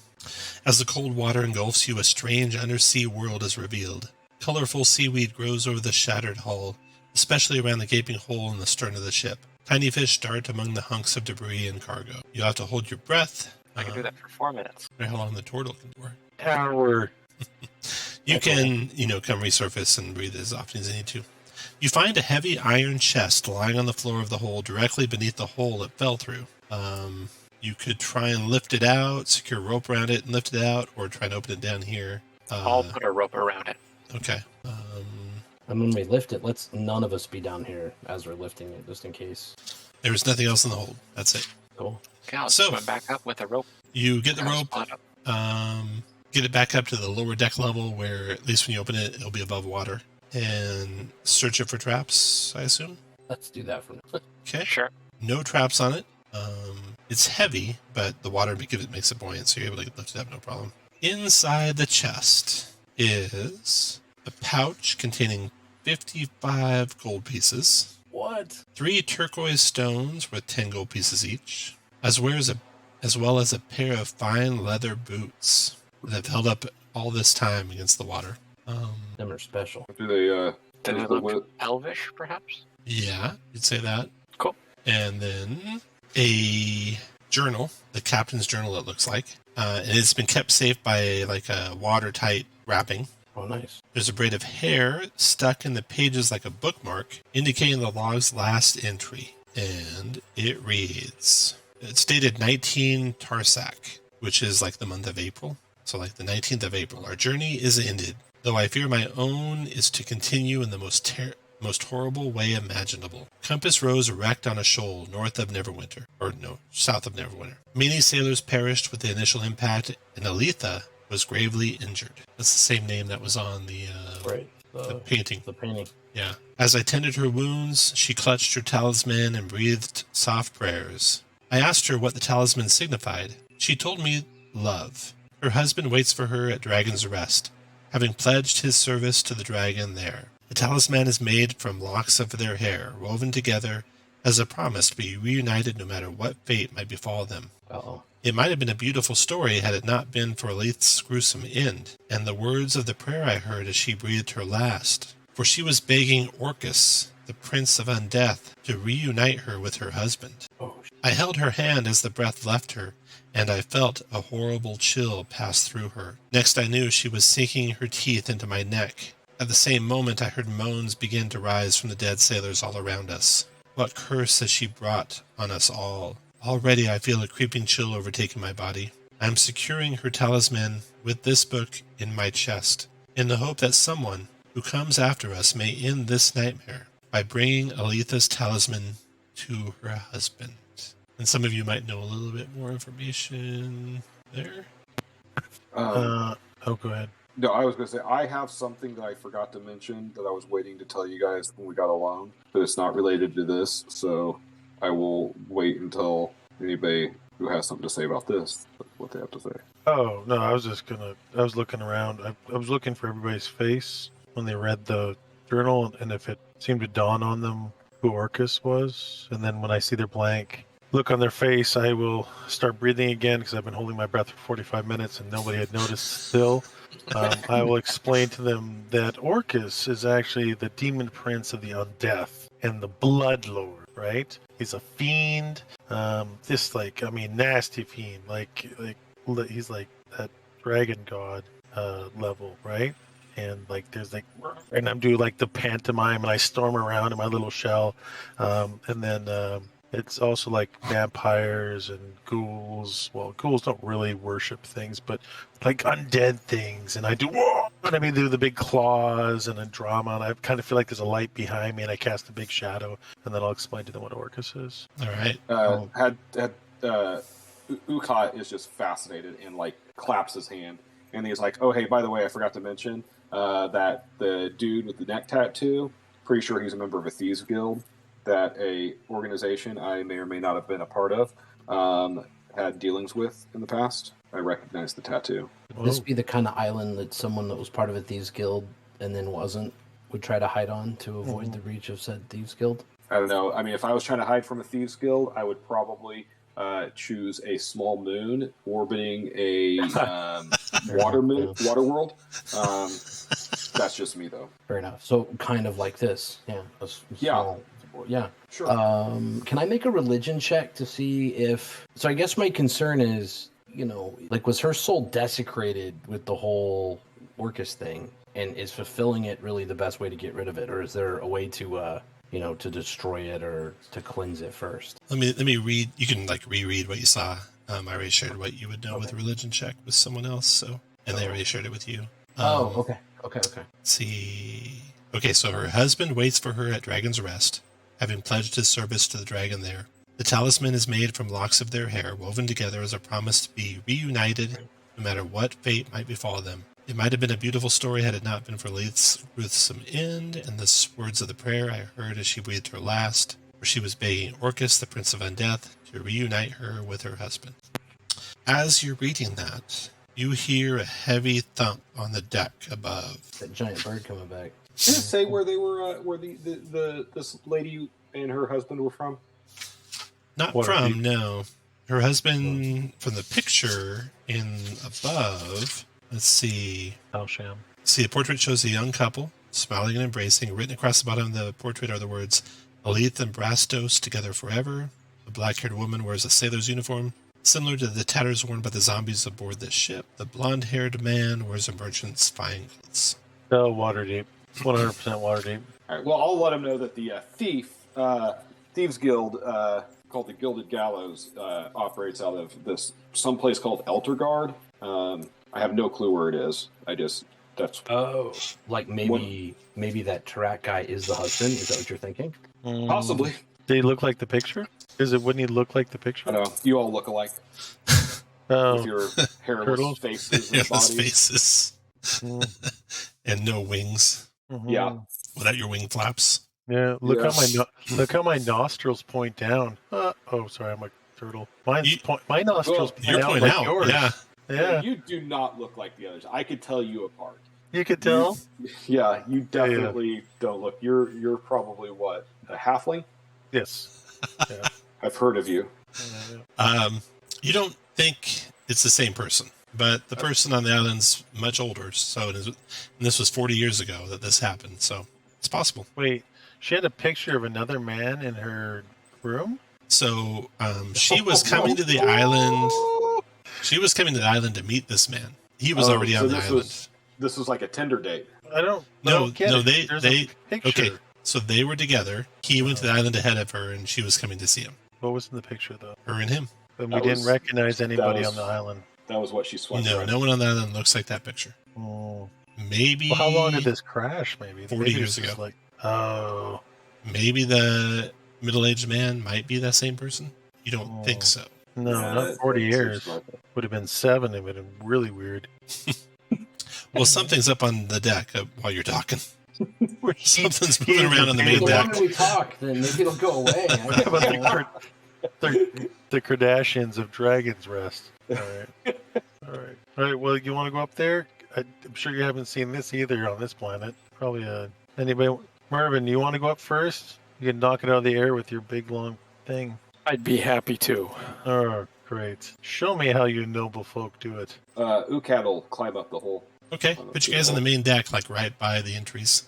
As the cold water engulfs you, a strange undersea world is revealed. Colorful seaweed grows over the shattered hull, especially around the gaping hole in the stern of the ship. Tiny fish dart among the hunks of debris and cargo. You have to hold your breath. I can do that for 4 minutes. How long the turtle can do. Hour. You can, come resurface and breathe as often as you need to. You find a heavy iron chest lying on the floor of the hole directly beneath the hole it fell through. You could try and lift it out, secure a rope around it and lift it out, or try and open it down here. I'll put a rope around it. Okay. And when we lift it, let's none of us be down here as we're lifting it, just in case. There's nothing else in the hold. That's it. Cool. Okay, I'll So- swim back up with a rope. You get the I'll rope, spot up. get it back up to the lower deck level where at least when you open it, it'll be above water. and search it for traps, I assume? Let's do that for now. Okay. Sure. No traps on it. It's heavy, but the water makes it buoyant, so you're able to lift it up no problem. Inside the chest is a pouch containing 55 gold pieces. What? 3 turquoise stones worth 10 gold pieces each, as well as a pair of fine leather boots that have held up all this time against the water. Them are special. Do they? Do they look elvish, perhaps? Yeah, you'd say that. Cool. And then a journal, the captain's journal, it looks like. And it's been kept safe by a watertight wrapping. Oh, nice. There's a braid of hair stuck in the pages like a bookmark, indicating the log's last entry. And it reads, it's dated 19 Tarsak, which is like the month of April. So like the 19th of April. Our journey is ended, though I fear my own is to continue in the most horrible way imaginable. Compass rose wrecked on a shoal south of Neverwinter. Many sailors perished with the initial impact, and Aletha was gravely injured. That's the same name that was on the painting. The painting. Yeah. As I tended her wounds, she clutched her talisman and breathed soft prayers. I asked her what the talisman signified. She told me love. Her husband waits for her at Dragon's Rest, having pledged his service to the dragon there. The talisman is made from locks of their hair, woven together as a promise to be reunited no matter what fate might befall them. Uh-oh. It might have been a beautiful story had it not been for Aleth's gruesome end, and the words of the prayer I heard as she breathed her last. For she was begging Orcus, the prince of undeath, to reunite her with her husband. Oh. I held her hand as the breath left her, and I felt a horrible chill pass through her. Next I knew she was sinking her teeth into my neck. At the same moment I heard moans begin to rise from the dead sailors all around us. What curse has she brought on us all? Already I feel a creeping chill overtaking my body. I am securing her talisman with this book in my chest, in the hope that someone who comes after us may end this nightmare by bringing Aletha's talisman to her husband. And some of you might know a little bit more information there. Go ahead. No, I was going to say, I have something that I forgot to mention that I was waiting to tell you guys when we got alone, but it's not related to this, so I will wait until anybody who has something to say about this, what they have to say. Oh, no, I was looking around. I was looking for everybody's face when they read the journal, and if it seemed to dawn on them who Orcus was, and then when I see their blank look on their face, I will start breathing again, because I've been holding my breath for 45 minutes and nobody had noticed still. I will explain to them that Orcus is actually the demon prince of the undeath and the blood lord, right? He's a fiend, nasty fiend, like he's like that dragon god level, right? And and I'm doing like the pantomime, and I storm around in my little shell, and then it's also like vampires and ghouls. Well, ghouls don't really worship things, but like undead things. And I do the big claws and a drama. And I kind of feel like there's a light behind me, and I cast a big shadow. And then I'll explain to them what Orcus is. All right. Ukat is just fascinated and like claps his hand. And he's like, oh, hey, by the way, I forgot to mention that the dude with the neck tattoo, pretty sure he's a member of a thieves guild. That a organization I may or may not have been a part of had dealings with in the past. I recognize the tattoo. Would this be the kind of island that someone that was part of a thieves guild and then wasn't would try to hide on to avoid the reach of said thieves guild? I don't know. I mean, if I was trying to hide from a thieves guild, I would probably choose a small moon orbiting a water world. That's just me, though. Fair enough. So kind of like this. Yeah. Yeah. Sure. Can I make a religion check to see if... So I guess my concern is, was her soul desecrated with the whole Orcus thing? And is fulfilling it really the best way to get rid of it? Or is there a way to, to destroy it or to cleanse it first? Let me read. You can reread what you saw. I already shared what you would know with a religion check with someone else. And they already shared it with you. Okay. Let's see. Okay, so her husband waits for her at Dragon's Rest, having pledged his service to the dragon there. The talisman is made from locks of their hair, woven together as a promise to be reunited no matter what fate might befall them. It might have been a beautiful story had it not been for Leith's gruesome end and the words of the prayer I heard as she breathed her last, where she was begging Orcus, the Prince of Undeath, to reunite her with her husband. As you're reading that, you hear a heavy thump on the deck above. That giant bird coming back. Did it say where they were? Where this lady and her husband were from? Not from, no. Her husband from the picture in above. Let's see. Alsham. See, the portrait shows a young couple smiling and embracing. Written across the bottom of the portrait are the words, Alith and Brastos together forever. The black-haired woman wears a sailor's uniform, similar to the tatters worn by the zombies aboard this ship. The blonde-haired man wears a merchant's fine clothes. Oh, Waterdeep. 100% Waterdeep. All right. Well, I'll let him know that the Thieves Guild, called the Gilded Gallows, operates out of someplace called Eltergard. I have no clue where it is. That's like maybe that Tarak guy is the husband. Is that what you're thinking? possibly. Did he look like the picture? Wouldn't he look like the picture? I know you all look alike with your hairless faces and bodies. Faces. And no wings. Mm-hmm. Yeah. Without your wing flaps. Yeah. Look how my nostrils point down. Sorry, I'm a turtle. My nostrils point out like yours. Yeah. Yeah. You do not look like the others. I could tell you apart. You could tell. Yeah, you definitely don't look. You're probably what, a halfling? Yes. Yeah. I've heard of you. You don't think it's the same person, but the person on the island's much older. So and this was 40 years ago that this happened. So it's possible. Wait, she had a picture of another man in her room? So she was coming to the island. She was coming to the island to meet this man. He was already on the island. This was like a Tinder date. I don't. They picture. Okay. So they were together. He went to the island ahead of her, and she was coming to see him. What was in the picture, though? Her and him. And we didn't recognize anybody on the island. That was what she swiped. No one on the island looks like that picture. Oh. Maybe. Well, how long did this crash? Maybe 40 years ago. Maybe the middle-aged man might be that same person. You don't think so? No, not 40 years. Would have been 7. It would have been really weird. Well, something's up on the deck while you're talking. Something's moving around on the main deck. The longer we talk, then maybe it'll go away. The Kardashians of Dragon's Rest. All right. Well, you want to go up there? I'm sure you haven't seen this either on this planet. Probably anybody. Mervin, you want to go up first? You can knock it out of the air with your big long thing. I'd be happy to. Oh, great. Show me how you noble folk do it. Ucat will climb up the hole. Okay, put you guys on the main deck, like right by the entries.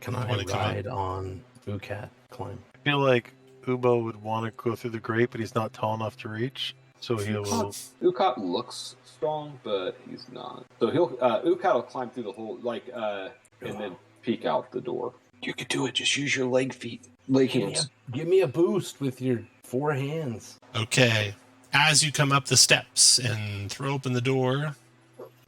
Can I ride on Ucat climb? I feel like Ubo would want to go through the grate, but he's not tall enough to reach. So he will. Ucat looks strong, but he's not. So Ucat will climb through the hole, and then peek out the door. You could do it. Just use your leg hands. Give me a boost with your 4 hands. Okay. As you come up the steps and throw open the door,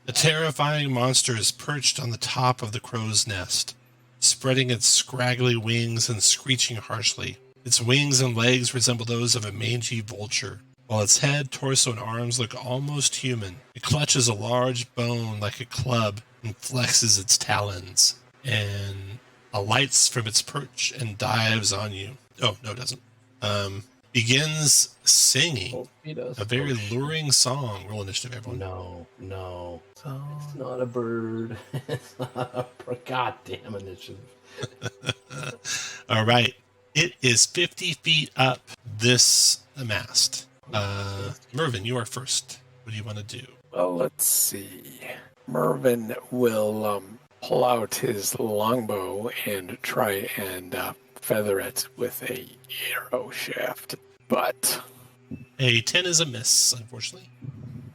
a terrifying monster is perched on the top of the crow's nest, spreading its scraggly wings and screeching harshly. Its wings and legs resemble those of a mangy vulture, while its head, torso, and arms look almost human. It clutches a large bone like a club and flexes its talons, and alights from its perch and dives on you. Oh, no, it doesn't. Begins singing a very luring song. Roll initiative, everyone. No. It's not a bird. It's not a goddamn initiative. All right. It is 50 feet up this mast. Mervin, you are first. What do you want to do? Well, let's see. Mervin will pull out his longbow and try and feather it with a arrow shaft. But a 10 is a miss, unfortunately.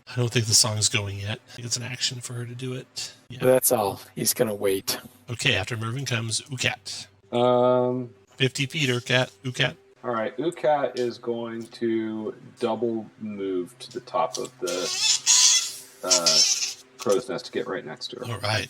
I don't think the song's going yet. I think it's an action for her to do it. Yeah. That's all. He's going to wait. Okay, after Mervin comes Ucat. 50 feet, Ucat. All right, Ucat is going to double move to the top of the crow's nest to get right next to her. All right.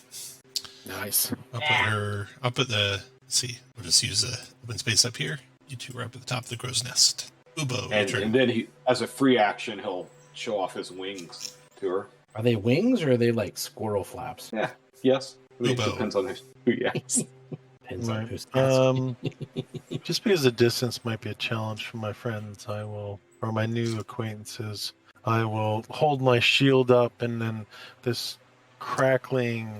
Nice. I'll put the, let's see, we'll just use the open space up here. You two are up at the top of the crow's nest. Ubo, and then he, as a free action, he'll show off his wings to her. Are they wings or are they like squirrel flaps? Yeah. Yes. It Ubo. depends on who you ask. Depends on who's Just because the distance might be a challenge for my friends, or my new acquaintances, I will hold my shield up, and then this crackling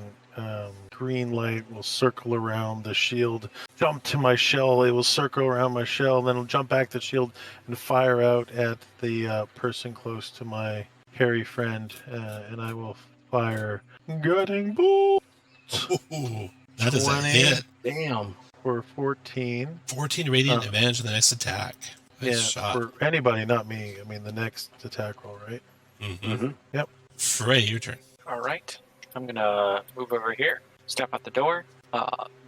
green light will circle around the shield, jump to my shell. It will circle around my shell, then it'll jump back to the shield and fire out at the person close to my hairy friend, and I will fire gutting bolt. Ooh, that is a hit. Damn. For 14. 14 radiant advantage in the next attack. Nice shot. For anybody, not me. I mean, the next attack roll, right? Mm-hmm. Yep. Frey, your turn. All right. I'm going to move over here, step out the door,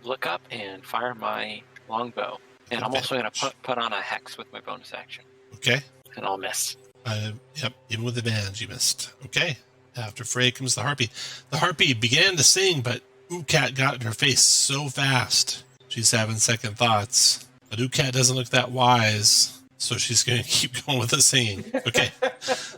look up, and fire my longbow. And I'm also going to put on a hex with my bonus action. Okay. And I'll miss. Yep, even with advantage, you missed. Okay. After Frey comes the harpy. The harpy began to sing, but Ucat got in her face so fast. She's having second thoughts. But Ucat doesn't look that wise, so she's going to keep going with the singing. Okay.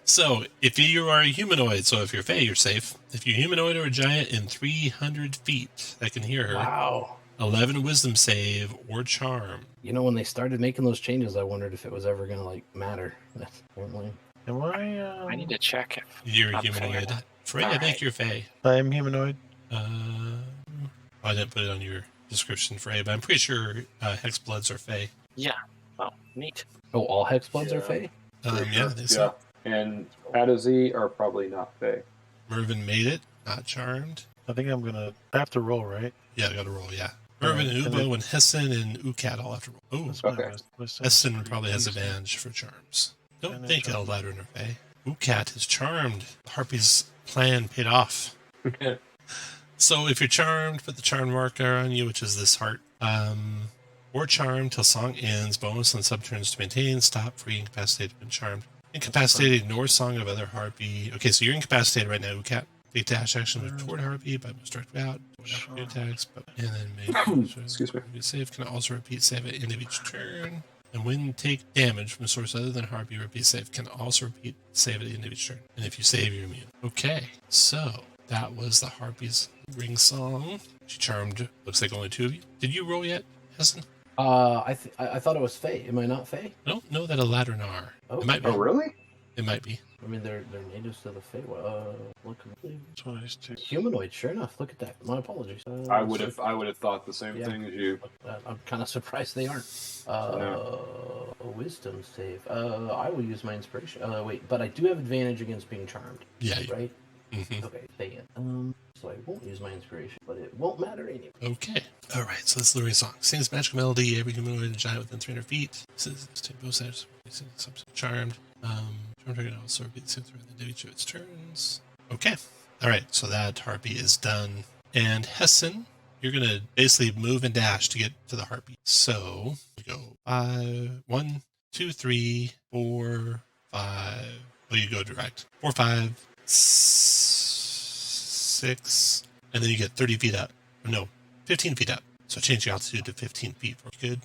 So, if you are a humanoid, so if you're Fae, you're safe. If you're humanoid or a giant in 300 feet that can hear her, Wow. 11 wisdom save or charm. You know, when they started making those changes, I wondered if it was ever going to, like, matter. Am I? I need to check if You're a I'm humanoid. Fae. Frey, I think Alright. you're Fae. I am humanoid. I didn't put it on your description, Frey, but I'm pretty sure Hexbloods are Fae. Yeah. Oh, neat. Oh, all Hexbloods are Yeah. Fae? Yeah, I think so. Yeah. And A to Z are probably not Fae. Mervin made it, not charmed. I think I'm gonna. I have to roll, right? Yeah, I got to roll, yeah. Mervin, Alright, and Ubo, and Hessen and Ucat all have to roll. Oh, That's my Okay. wisdom. Hessen probably has advantage for charms. Don't And a think charm. Eldladder or Fae. Ucat is charmed. Harpy's plan paid off. So if you're charmed, put the charm marker on you, which is this heart. Or charmed till song ends. Bonus on subturns to maintain. Stop. Free. Incapacitated when charmed. Incapacitated. Ignore song of other harpy. Okay, so you're incapacitated right now, Ucat. Take dash action move toward harpy by most direct route. New attacks, and then make Excuse me. save. Can also repeat save at the end of each turn. And when take damage from a source other than harpy, repeat save. Can also repeat save at the end of each turn. And if you save, you're immune. Okay, so that was the harpy's ring song. She charmed. Looks like only two of you. Did you roll yet, Hessen? I thought it was Fae. Am I not Fae? I don't know that a Ladronar. Oh. It might be. Oh, really? It might be. I mean, they're natives to the Fae. Look, That's what I used to. humanoid. Sure enough. Look at that. My apologies. I would have thought the same Yeah. thing as you. I'm kind of surprised they aren't. A wisdom save. I will use my inspiration. Wait, but I do have advantage against being charmed. Yeah. Right? Mm-hmm. Okay, stay in. So I won't use my inspiration, but it won't matter anyway. Okay. All right. So this is the ring song. Sings magical melody. Every humanoid and giant within 300 feet. Says both sides. Charmed. Charmed target also repeats the same throughout the day each of its turns. Okay. All right. So that harpy is done. And Hessen, you're gonna basically move and dash to get to the harpy. So you go 5, 1, 2, 3, 4, 5. Oh, you go direct. 4, 5, 6, and then you get 30 feet up. Or no, 15 feet up. So change your altitude to 15 feet. Good,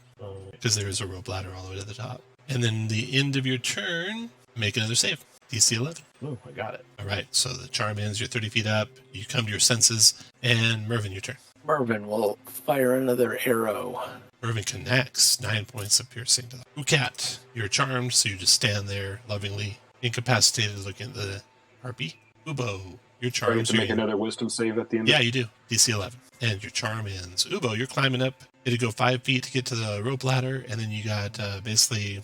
because there is a rope ladder all the way to the top. And then the end of your turn, make another save. DC 11. Oh, I got it. All right, so the charm ends. You're 30 feet up. You come to your senses, and Mervin, your turn. Mervin will fire another arrow. Mervin connects 9 points of piercing to the Ucat. You're charmed, so you just stand there lovingly, incapacitated, looking at the harpy. Ubo, you're I charmed. get to make another wisdom save at the end. Yeah, you do. DC 11. And your charm ends. Ubo, you're climbing up. It'll go 5 feet to get to the rope ladder, and then you got basically,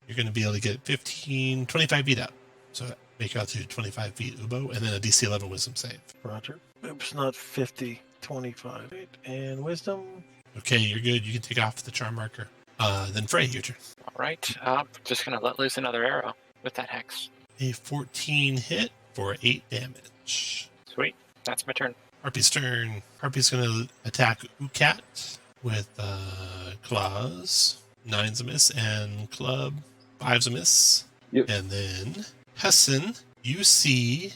you're going to be able to get 25 feet up. So make your altitude 25 feet, Ubo, and then a DC 11 wisdom save. Roger. Oops, not 50. 25. And wisdom. Okay, you're good. You can take off the charm marker. Then Frey, your turn. All right. Just going to let loose another arrow with that hex. A 14 hit for 8 damage. Sweet. That's my turn. Harpy's turn. Harpy's going to attack Ucat with claws. 9's a miss, and club. 5's a miss. Yep. And then Hessen, you see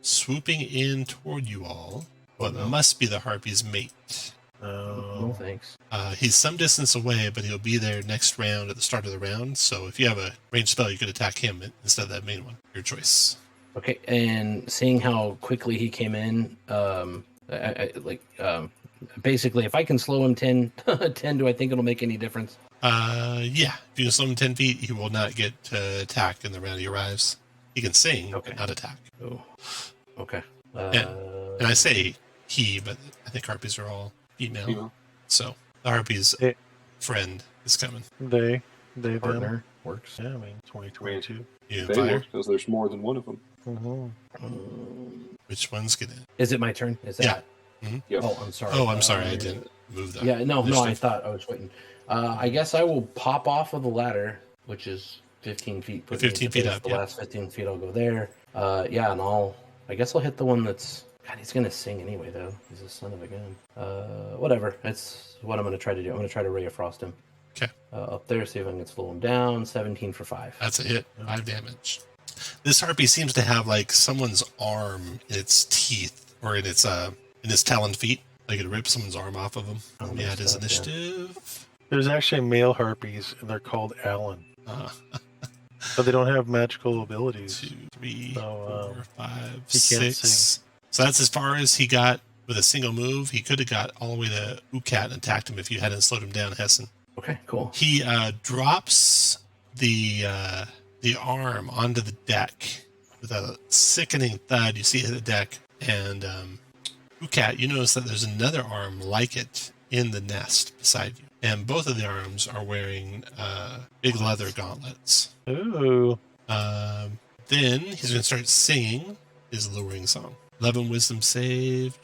swooping in toward you all what must be the harpy's mate. No thanks. He's some distance away, but he'll be there next round at the start of the round. So if you have a ranged spell, you could attack him instead of that main one. Your choice. Okay, and seeing how quickly he came in, basically, if I can slow him 10, 10, do I think it'll make any difference? Yeah. If you can slow him 10 feet, he will not get to attack in the round he arrives. He can sing, Okay. but not attack. Oh, okay. And I say he, but I think harpies are all female. So the harpy's friend is coming. They Partner them. works. Yeah, I mean 2022. You They fire. work because there's more than one of them. Which one's gonna? Is it my turn? Is that? Mm-hmm. Yep. Oh, I'm sorry. Oh, I'm sorry. I didn't move that. Yeah, no, I initiative. thought I was waiting. I guess I will pop off of the ladder, which is 15 feet. 15 feet up. The last 15 feet, I'll go there. And I guess I'll hit the one that's. God, he's gonna sing anyway, though. He's a son of a gun. Whatever. That's what I'm gonna try to do. I'm gonna try to Ray of Frost him. Okay. Up there, see if I can slow him down. 17 for 5. That's a hit. 5 damage. This harpy seems to have like someone's arm in its teeth or in its taloned feet. Like it rips someone's arm off of him. It is initiative. Yeah. There's actually male harpies, and they're called Alan. But they don't have magical abilities. 2, 3, so, 4, 5, he can't 6. sing. So that's as far as he got with a single move. He could have got all the way to Ucat and attacked him if you hadn't slowed him down, Hessen. Okay, cool. He drops the arm onto the deck with a sickening thud. You see it hit the deck, and Ucat, you notice that there's another arm like it in the nest beside you, and both of the arms are wearing big leather gauntlets. Ooh. Then he's going to start singing his lowering song. 11 wisdom save.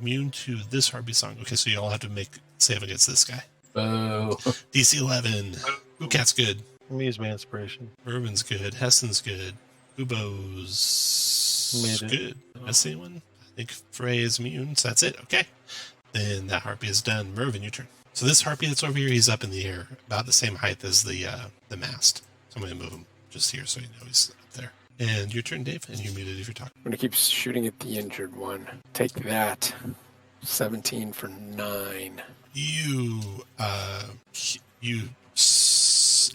Immune to this harpy song. Okay, so you all have to make save against this guy. Oh. DC 11. Ukat's good. Me is my inspiration. Mervin's good. Hessen's good. Ubo's good. That's anyone? I think Frey is immune, so that's it. Okay. Then that harpy is done. Mervin, your turn. So this harpy that's over here, he's up in the air, about the same height as the mast. So I'm going to move him just here so you know he's up there. And your turn, Dave, and you're muted if you're talking. I'm going to keep shooting at the injured one. Take that. 17 for 9.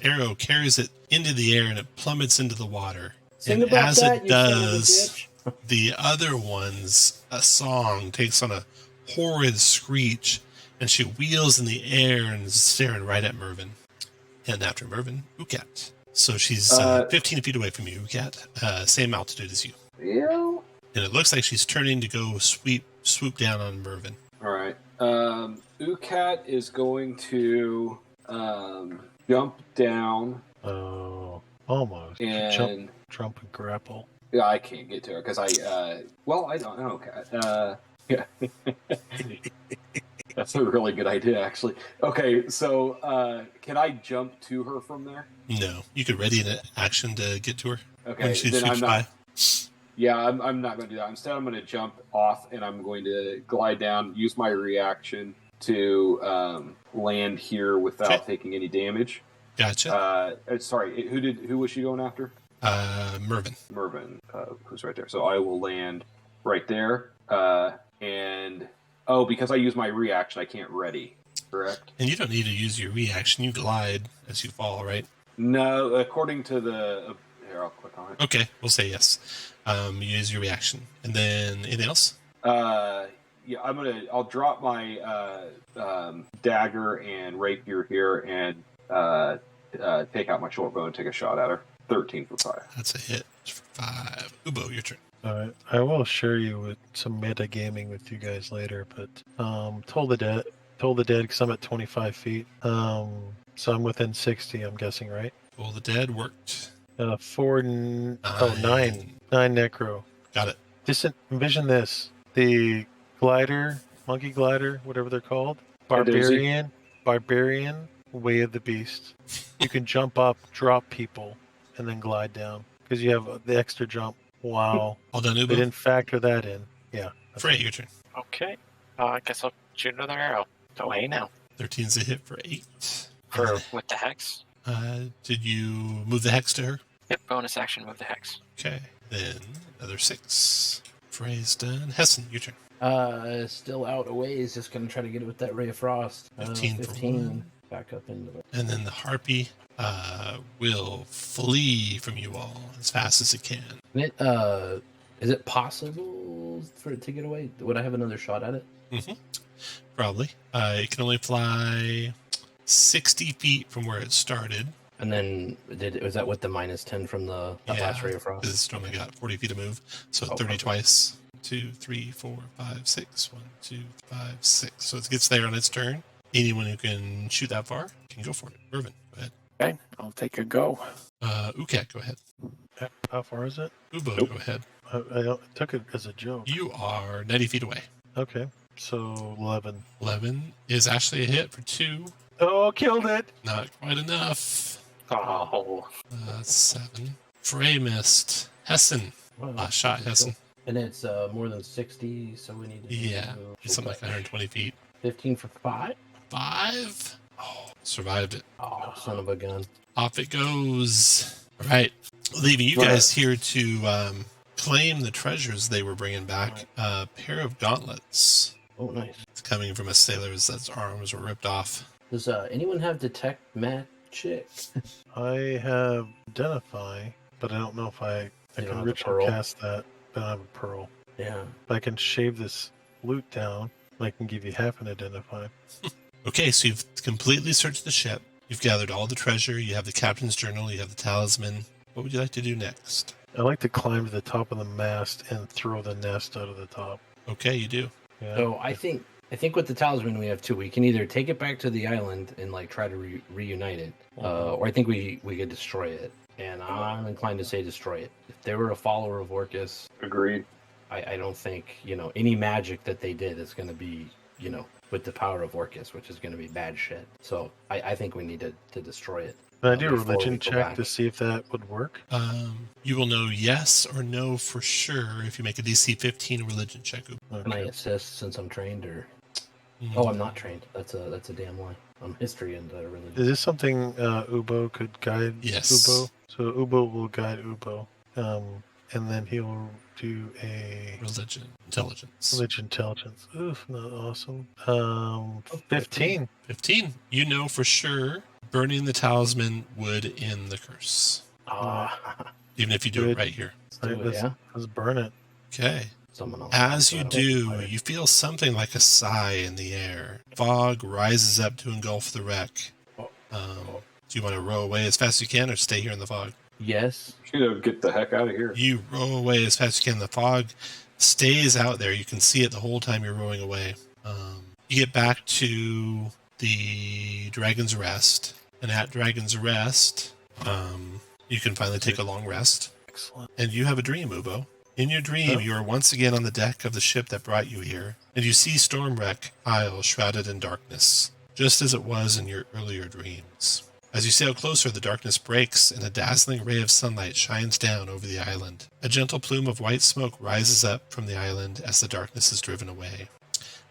Arrow carries it into the air and it plummets into the water. Sing and about as that, it you son of a does, the other one's song takes on a horrid screech, and she wheels in the air and is staring right at Mervin. And after Mervin, Ucat. So she's 15 feet away from you, Ucat. Same altitude as you. Yeah. And it looks like she's turning to go swoop down on Mervin. All right. Ucat is going to jump down. Oh, almost. And Jump and grapple. Yeah, I can't get to her because I don't know, Cat. Yeah. That's a really good idea, actually. Okay, so can I jump to her from there? No, you could ready an action to get to her. Okay, when she then sweeps I'm not. by. Yeah, I'm not going to do that. Instead, I'm going to jump off and I'm going to glide down, use my reaction to land here without taking any damage. Gotcha. Sorry, who was she going after? Mervin. Mervin, who's right there. So I will land right there. Because I use my reaction, I can't ready. Correct. And you don't need to use your reaction. You glide as you fall, right? No, according to the. Here, I'll click on it. Okay, we'll say yes. You use your reaction, and then anything else? Yeah, I'll drop my dagger and rapier here and take out my short bow and take a shot at her. 13 for 5. That's a hit for 5. Ubo, your turn. Alright, I will share you with some metagaming with you guys later, but Toll the Dead because I'm at 25 feet. So I'm within 60, I'm guessing, right? Toll the Dead worked. 9 necro. Got it. Just envision this: the glider, monkey glider, whatever they're called, barbarian, way of the beast. You can jump up, drop people, and then glide down because you have the extra jump. Wow. All done, They Ubo. didn't factor that in. Yeah. Frey, your turn. Okay. I guess I'll shoot another arrow. Away now. 13's a hit for 8. With the hex. Did you move the hex to her? Yep, bonus action, move the hex. Okay. Then another 6. Frey's done. Hessen, your turn. Still out a ways. Just gonna try to get it with that Ray of Frost. 15 for 1. back up into it. And then the harpy will flee from you all as fast as it can. And is it possible for it to get away? Would I have another shot at it? Mm-hmm. Probably. It can only fly 60 feet from where it started. And then was that with the -10 from that last ray of frost? It's only got 40 feet to move, so 30 okay. twice. 2, 3, 4, 5, 6. 1, 2, 5, 6. So it gets there on its turn. Anyone who can shoot that far can go for it. Irvin, go ahead. Okay, I'll take a go. Ukat, go ahead. How far is it? Ubo, go ahead. I took it as a joke. You are 90 feet away. Okay, so 11. 11 is actually a hit for 2. Oh, killed it! Not quite enough. Oh. 7. Frey missed. Hessen. Last shot, Hessen. And it's more than 60, so we need to... Yeah, it's something like 120 feet. 15 for 5? 5? Oh, survived it. Oh, son of a gun. Off it goes. All right. Leaving you guys here to claim the treasures they were bringing back. A pair of gauntlets. Oh, nice. It's coming from a sailor's arms were ripped off. Does anyone have detect magic? I have Identify, but I don't know if I can ritual cast that, but I have a pearl. Yeah. If I can shave this loot down, I can give you half an Identify. Okay, so you've completely searched the ship. You've gathered all the treasure. You have the captain's journal. You have the talisman. What would you like to do next? I like to climb to the top of the mast and throw the nest out of the top. Okay, you do. Yeah. So I think with the talisman we have 2. We can either take it back to the island and like try to reunite it, or I think we could destroy it. And I'm inclined to say destroy it. If they were a follower of Orcus, Agreed. I don't think any magic that they did is going to be with the power of Orcus, which is going to be bad shit. So I think we need to destroy it. Can I do a religion check to see if that would work? You will know yes or no for sure if you make a DC 15 religion check. Okay. Can I assist since I'm trained, or? Oh, I'm not trained. That's a damn lie. I'm history and religion. Is this something Ubo could guide? Yes. Ubo. So Ubo will guide Ubo, and then he'll do a religion intelligence. Religion intelligence. Oof, not awesome. 15. 15. You know for sure burning the talisman would end the curse. Even if you do it right here. Let's burn it. Okay. As you do, you feel something like a sigh in the air. Fog rises up to engulf the wreck. Do you want to row away as fast as you can or stay here in the fog? Yes. Get the heck out of here. You row away as fast as you can. The fog stays out there. You can see it the whole time you're rowing away. You get back to the Dragon's Rest. And at Dragon's Rest, you can finally take a long rest. Excellent. And you have a dream, Ubo. In your dream, you are once again on the deck of the ship that brought you here, and you see Stormwreck Isle shrouded in darkness, just as it was in your earlier dreams. As you sail closer, the darkness breaks, and a dazzling ray of sunlight shines down over the island. A gentle plume of white smoke rises up from the island as the darkness is driven away.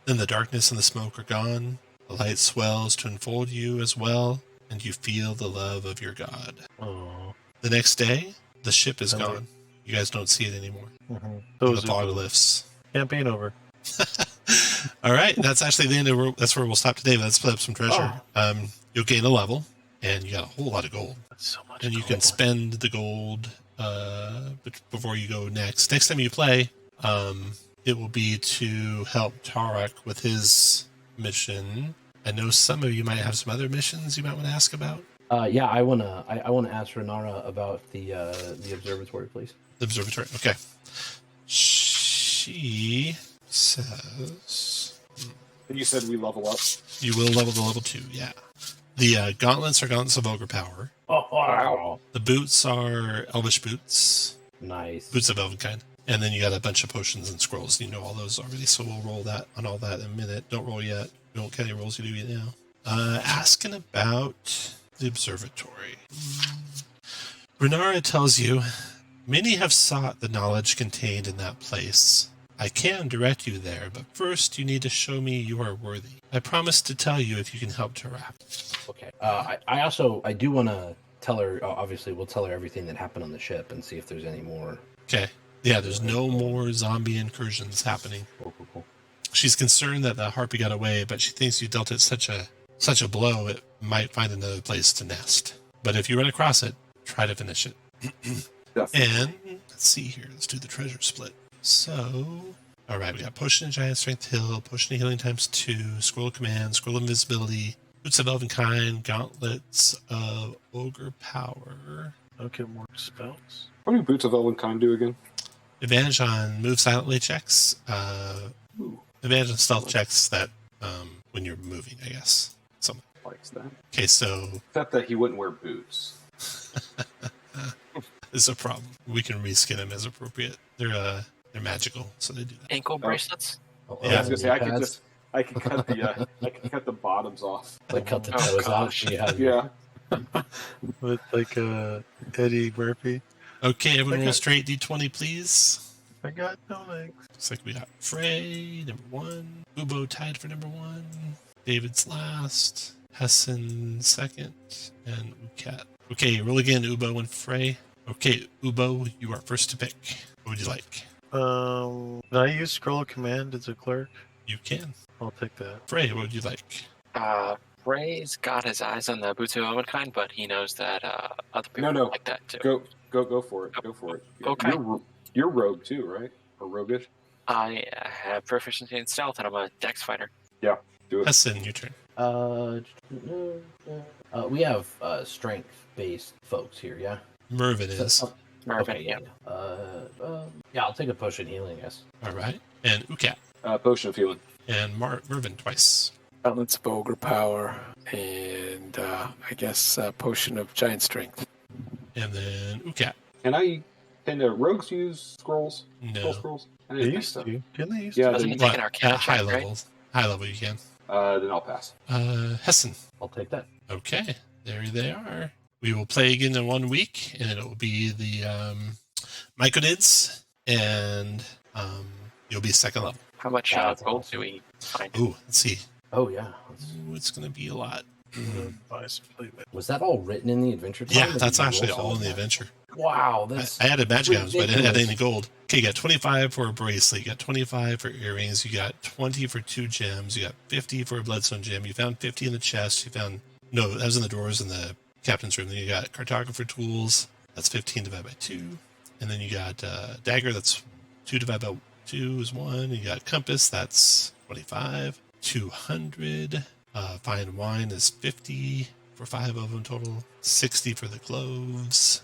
Then the darkness and the smoke are gone, the light swells to enfold you as well, and you feel the love of your god. Oh. The next day, the ship is gone. You guys don't see it anymore. Mm-hmm. The fog lifts. Campaign over. All right, that's actually the end of. That's where we'll stop today. Let's split up some treasure. You'll gain a level, and you got a whole lot of gold. That's so much. And you can spend the gold before you go next. Next time you play, it will be to help Tarek with his mission. I know some of you might have some other missions you might want to ask about. Yeah, I wanna ask Renara about the observatory, please. The observatory. Okay. She says. You said we level up. You will level to level 2. Yeah. The gauntlets are gauntlets of ogre power. Oh wow! The boots are elvish boots. Nice. Boots of elven kind. And then you got a bunch of potions and scrolls. You know all those already, so we'll roll that on all that in a minute. Don't roll yet. We won't count any rolls you do yet now. Asking about the observatory. Renara tells you, many have sought the knowledge contained in that place. I can direct you there, but first you need to show me you are worthy. I promise to tell you if you can help Tarap. Okay. I do want to tell her, obviously we'll tell her everything that happened on the ship and see if there's any more. Okay. Yeah, there's no more zombie incursions happening. Cool. She's concerned that the harpy got away, but she thinks you dealt it such a blow, might find another place to nest. But if you run across it, try to finish it. And let's see here. Let's do the treasure split. So, all right, we got Potion of Giant Strength Hill, Potion of Healing times 2, Scroll of Command, Scroll of Invisibility, Boots of Elvenkind, Gauntlets of Ogre Power. I'll get more spells. What do Boots of Elvenkind do again? Advantage on move silently checks. Advantage on stealth checks that when you're moving, I guess. Something Likes that. Okay, so Except that he wouldn't wear boots. this is a problem. We can reskin them as appropriate. They're magical, so they do that. Ankle bracelets. Yeah, I was gonna say I could cut the bottoms off. Like cut the Oh, toes gosh. off. Yeah. Yeah. With like Eddie Murphy. Okay, everyone roll straight D20, please. I got no legs. Looks like we got Frey, number 1. Ubo tied for number 1. David's last. Hessen second. And Ucat. Okay, roll again, Ubo and Frey. Okay, Ubo, you are first to pick. What would you like? Can I use Scroll of Command as a clerk? You can. I'll take that. Frey, what would you like? Ray's got his eyes on the Boots of Elvenkind, but he knows that other people No. like that too. Go for it. Go for it. Okay. You're rogue too, right? Or roguish? I have proficiency in stealth, and I'm a dex fighter. Yeah. Do it. Hessen, your turn. We have strength-based folks here, yeah? Mervin is. Mervin, Okay, yeah. Yeah, I'll take a potion healing, I guess. All right. And Ucat. Potion of healing. And Mervin twice. Gauntlets of Ogre Power, and I guess Potion of Giant Strength. And then Ucat. Can rogues use scrolls? No. Scrolls? I They didn't think used so. to. Didn't they used Yeah, to? Doesn't they- he take an arcana At high check, right? levels. High level you can. Then I'll pass. Hessen. I'll take that. Okay, there they are. We will play again in 1 week, and it will be the Myconids, and you'll be second level. How much Yeah, that's gold awesome. do we find? Ooh, let's see. Oh, yeah. Ooh, it's going to be a lot. Buy some platelet. Was that all written in the adventure time? Yeah, or that's did you actually roll all in some the of that? adventure. Wow, that's... I added magic items, but I didn't add ridiculous. any gold. Okay, you got 25 for a bracelet, you got 25 for earrings, you got 20 for 2 gems, you got 50 for a bloodstone gem, you found 50 in the chest, no, that was in the drawers in the captain's room. Then you got cartographer tools, that's 15 divided by 2. And then you got dagger, that's 2 divided by 2 is 1. And you got compass, that's 25. 200. Fine wine is 50 for 5 of them total. 60 for the cloves.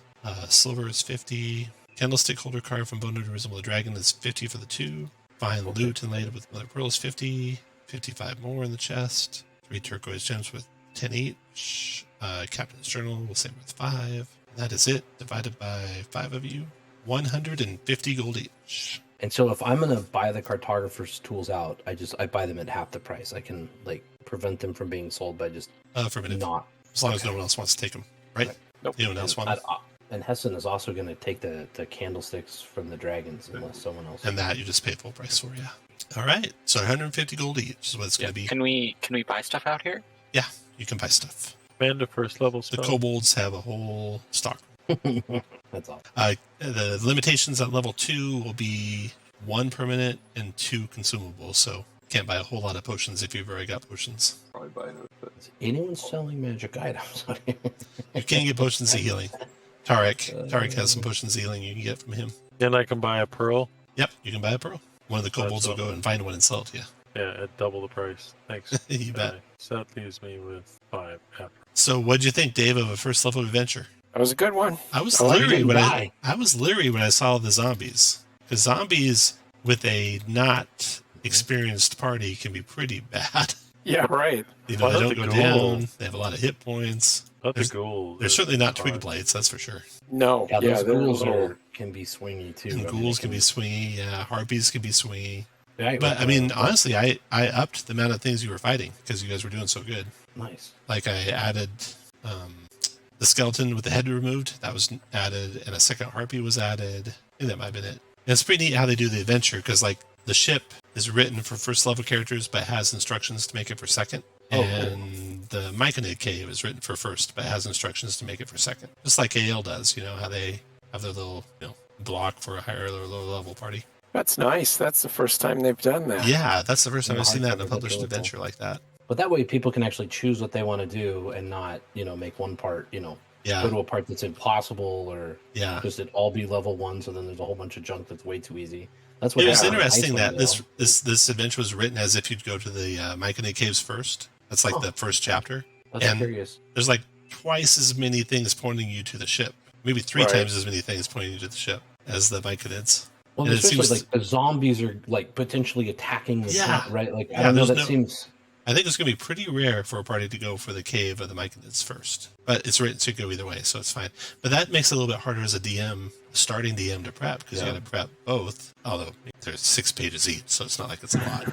Silver is 50. Candlestick holder card from Bone to Resemble a Dragon is 50 for the 2. Fine loot inlaid with mother pearl is 50. 55 more in the chest. 3 turquoise gems with 10 each. Captain's journal will say worth 5. That is it. Divided by 5 of you. 150 gold each. And so if I'm going to buy the cartographer's tools out, I buy them at half the price. I can, prevent them from being sold by just For a minute. not... As long as no one else wants to take them. Right? Right. Nope. Anyone else want them? And Hessen is also going to take the candlesticks from the dragons unless someone else... And that you just pay full price for, yeah. All right. So 150 gold each is what it's going to be. Can we buy stuff out here? Yeah, you can buy stuff. And a first level The spell. kobolds have a whole stock. That's all. The limitations at level 2 will be 1 permanent and 2 consumable. So you can't buy a whole lot of potions if you've already got potions. Probably buy it. But Is anyone selling magic items? You can get potions of healing. Tarek has some potions of healing you can get from him. And I can buy a pearl. Yep, you can buy a pearl. One of the kobolds will go and find one and sell it to you. Yeah, at double the price. Thanks. You bet. So that leaves me with 5 after. So what'd you think, Dave, of a first level adventure? That was a good one. I was I like leery it. when Why? I was leery when I saw the zombies. Because zombies with a not experienced party can be pretty bad. Yeah, right. You know, Well, they that's don't a go goal. down. They have a lot of hit points. But the There's- gold. They're is certainly not fine. twig blights, that's for sure. No. Yeah, Yeah, those they're ghouls little- can be swingy too. And I mean, ghouls they can be swingy. Yeah, harpies can be swingy. Right, But I right, mean, right. honestly, I upped the amount of things you were fighting because you guys were doing so good. Nice. Like I added the skeleton with the head removed. That was added, and a second harpy was added. I think that might have been it. And it's pretty neat how they do the adventure because like the ship is written for first level characters, but has instructions to make it for second. Oh, cool. And the Myconid cave is written for first, but has instructions to make it for second. Just like AL does, you know, how they have their little, block for a higher or lower level party. That's nice. That's the first time they've done that. Yeah, that's the first time I've seen that in a That's published really cool. adventure like that. But that way people can actually choose what they want to do and not, make one part, go to a part that's impossible or just it all be level 1. So then there's a whole bunch of junk that's way too easy. That's what it was interesting that this adventure was written as if you'd go to the Myconid Caves first. That's like the first chapter. That's curious. There's like twice as many things pointing you to the ship. Maybe 3 times as many things pointing you to the ship as the Myconids. Well, especially like the zombies are like potentially attacking the ship, right? Like I don't know. That seems. I think it's going to be pretty rare for a party to go for the cave of the Myconids first, but it's written to go either way, so it's fine. But that makes it a little bit harder as a DM, starting DM to prep, because you got to prep both. Although there's 6 pages each, so it's not like it's a lot.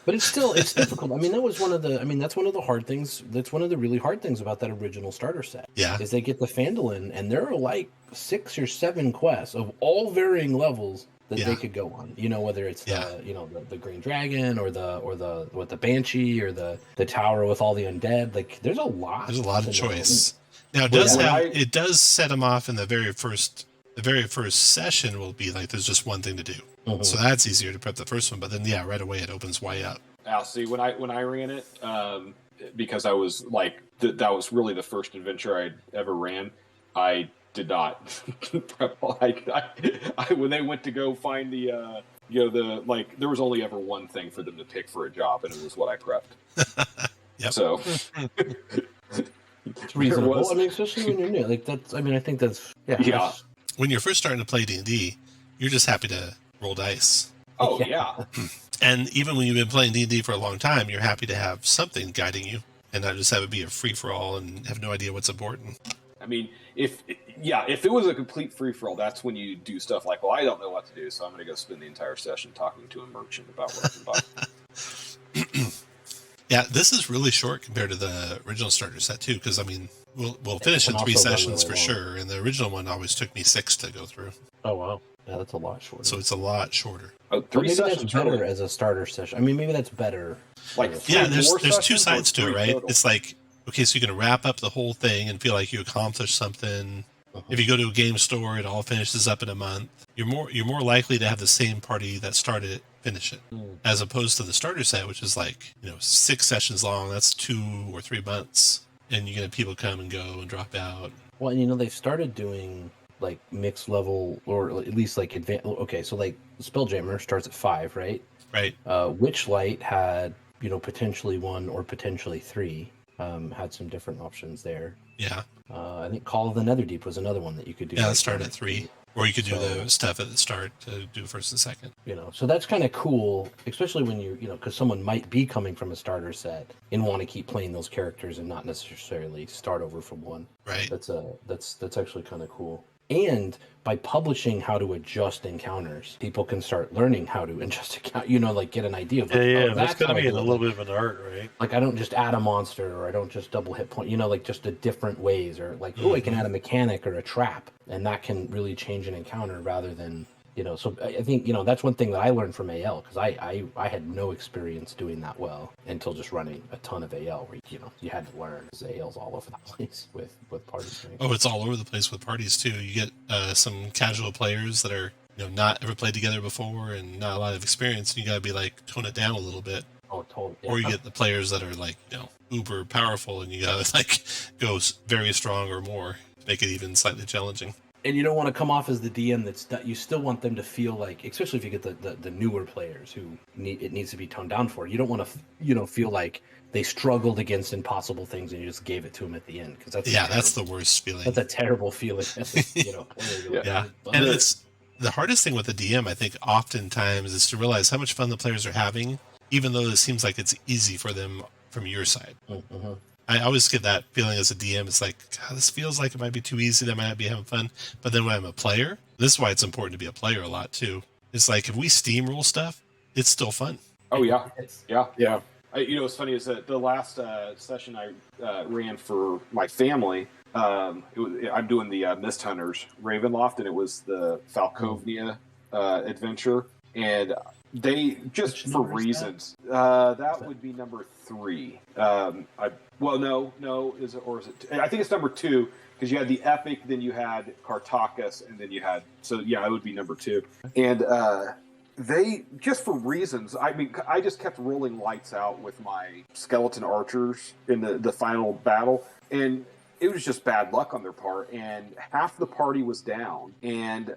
But it's difficult. I mean, that's one of the hard things. That's one of the really hard things about that original starter set. Yeah, is they get the Phandalin, and there are like 6 or 7 quests of all varying levels that they could go on. Whether it's the Green Dragon or the Banshee or the Tower with all the undead. Like there's a lot. There's a lot of choice. Now it does set them off in the very first session will be like there's just one thing to do. Mm-hmm. So that's easier to prep the first one, but then right away it opens way up. See, when I ran it, because I was like that was really the first adventure I'd ever ran. I did not prep. When they went to go find the there was only ever one thing for them to pick for a job, and it was what I prepped. Yep. So it's reasonable. I mean, especially when you're new. Like that's. I mean, I think that's When you're first starting to play D&D, you're just happy to roll dice. Oh yeah. And even when you've been playing D&D for a long time, you're happy to have something guiding you, and not just have it be a free for all and have no idea what's important. I mean, if it was a complete free-for-all, that's when you do stuff like, well, I don't know what to do, so I'm going to go spend the entire session talking to a merchant about what I can buy. Yeah, this is really short compared to the original starter set, too, because, I mean, we'll finish in 3 sessions for sure, and the original one always took me 6 to go through. Oh, wow. Yeah, that's a lot shorter. So it's a lot shorter. Oh, 3 sessions that's better as a starter session. I mean, maybe that's better. There's 2 sides to it, right? Total. It's like, okay, so you can wrap up the whole thing and feel like you accomplished something. If you go to a game store, it all finishes up in a month. You're more likely to have the same party that started it finish it, as opposed to the starter set, which is like 6 sessions long. That's 2 or 3 months, and you're gonna have people come and go and drop out. Well, and they've started doing like mixed level, or at least like advanced. Okay, so like Spelljammer starts at 5, right? Right. Witchlight had potentially 1 or potentially 3. Had some different options there. Yeah. I think Call of the Netherdeep was another one that you could do. Yeah, that started at 3. Or you could do the stuff at the start to do first and second. So that's kind of cool, especially when because someone might be coming from a starter set and want to keep playing those characters and not necessarily start over from 1. Right. That's actually kind of cool. And by publishing how to adjust encounters, people can start learning how to adjust like get an idea of that's going to be a little bit of an art, right? Like I don't just add a monster, or I don't just double hit point, like just the different ways, or like I can add a mechanic or a trap, and that can really change an encounter rather than so I think that's one thing that I learned from AL, because I had no experience doing that well until just running a ton of AL, where you had to learn, because AL's all over the place with party strength. Oh, it's all over the place with parties too. You get some casual players that are not ever played together before and not a lot of experience, and you got to be like tone it down a little bit. Oh, totally. Yeah. Or you get the players that are like uber powerful, and you got to like go very strong or more to make it even slightly challenging. And you don't want to come off as the DM you still want them to feel like, especially if you get the newer players who it needs to be toned down for. You don't want to feel like they struggled against impossible things and you just gave it to them at the end, because that's the worst feeling. That's a terrible feeling. Yeah. And it's the hardest thing with the DM, I think, oftentimes is to realize how much fun the players are having, even though it seems like it's easy for them from your side. Mm-hmm. I always get that feeling as a DM. It's like, God, this feels like it might be too easy. They might not be having fun. But then when I'm a player, this is why it's important to be a player a lot too. It's like if we steamroll stuff, it's still fun. Oh yeah, yeah. What's funny is that the last session I ran for my family, I'm doing the Mist Hunters Ravenloft, and it was the Falkovnia adventure, and they just for reasons that would be number 3. Is it? I think it's number 2, because you had the epic, then you had Cartacus, and then you had it would be number 2. And they just for reasons. I mean, I just kept rolling lights out with my skeleton archers in the final battle, and it was just bad luck on their part. And half the party was down, and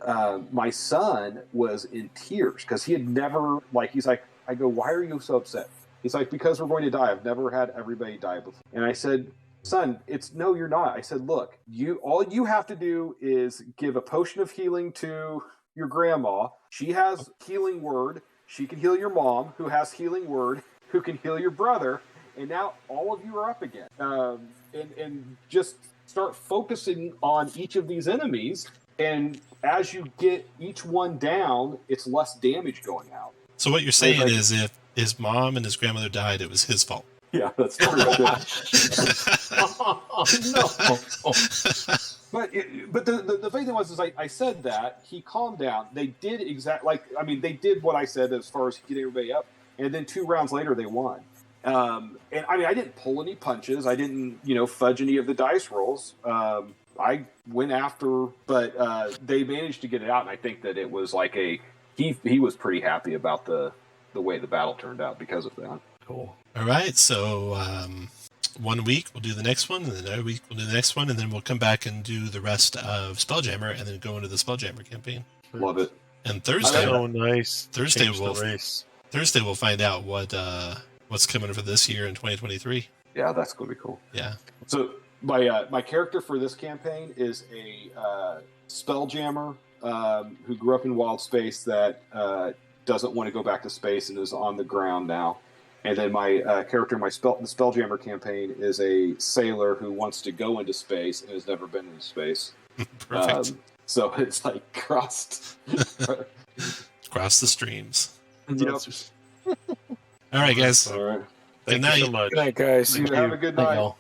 my son was in tears because he had never he's like, I go, why are you so upset? He's like, because we're going to die. I've never had everybody die before. And I said, son, no, you're not. I said, look, all you have to do is give a potion of healing to your grandma. She has healing word. She can heal your mom, who has healing word, who can heal your brother. And now all of you are up again. And just start focusing on each of these enemies. And as you get each one down, it's less damage going out. So what you're saying is if his mom and his grandmother died, it was his fault. Yeah, that's true. No. But the thing was I said that, he calmed down. They did they did what I said as far as getting everybody up. And then 2 rounds later, they won. And I mean, I didn't pull any punches. I didn't, fudge any of the dice rolls. I went after, but they managed to get it out. And I think that it was like he was pretty happy about the way the battle turned out because of that. Cool. All right. So 1 week we'll do the next one, and then another week we'll do the next one, and then we'll come back and do the rest of Spelljammer, and then go into the Spelljammer campaign. Love it. And Thursday, nice. Thursday we'll find out what's coming for this year in 2023. Yeah, that's going to be cool. Yeah. So my character for this campaign is a Spelljammer who grew up in wild space that doesn't want to go back to space and is on the ground now. And then my character in the Spelljammer campaign is a sailor who wants to go into space and has never been into space. Perfect. So it's like crossed Cross the streams. All All right, guys. right. Good night. So much. Good night, guys. You have a good night.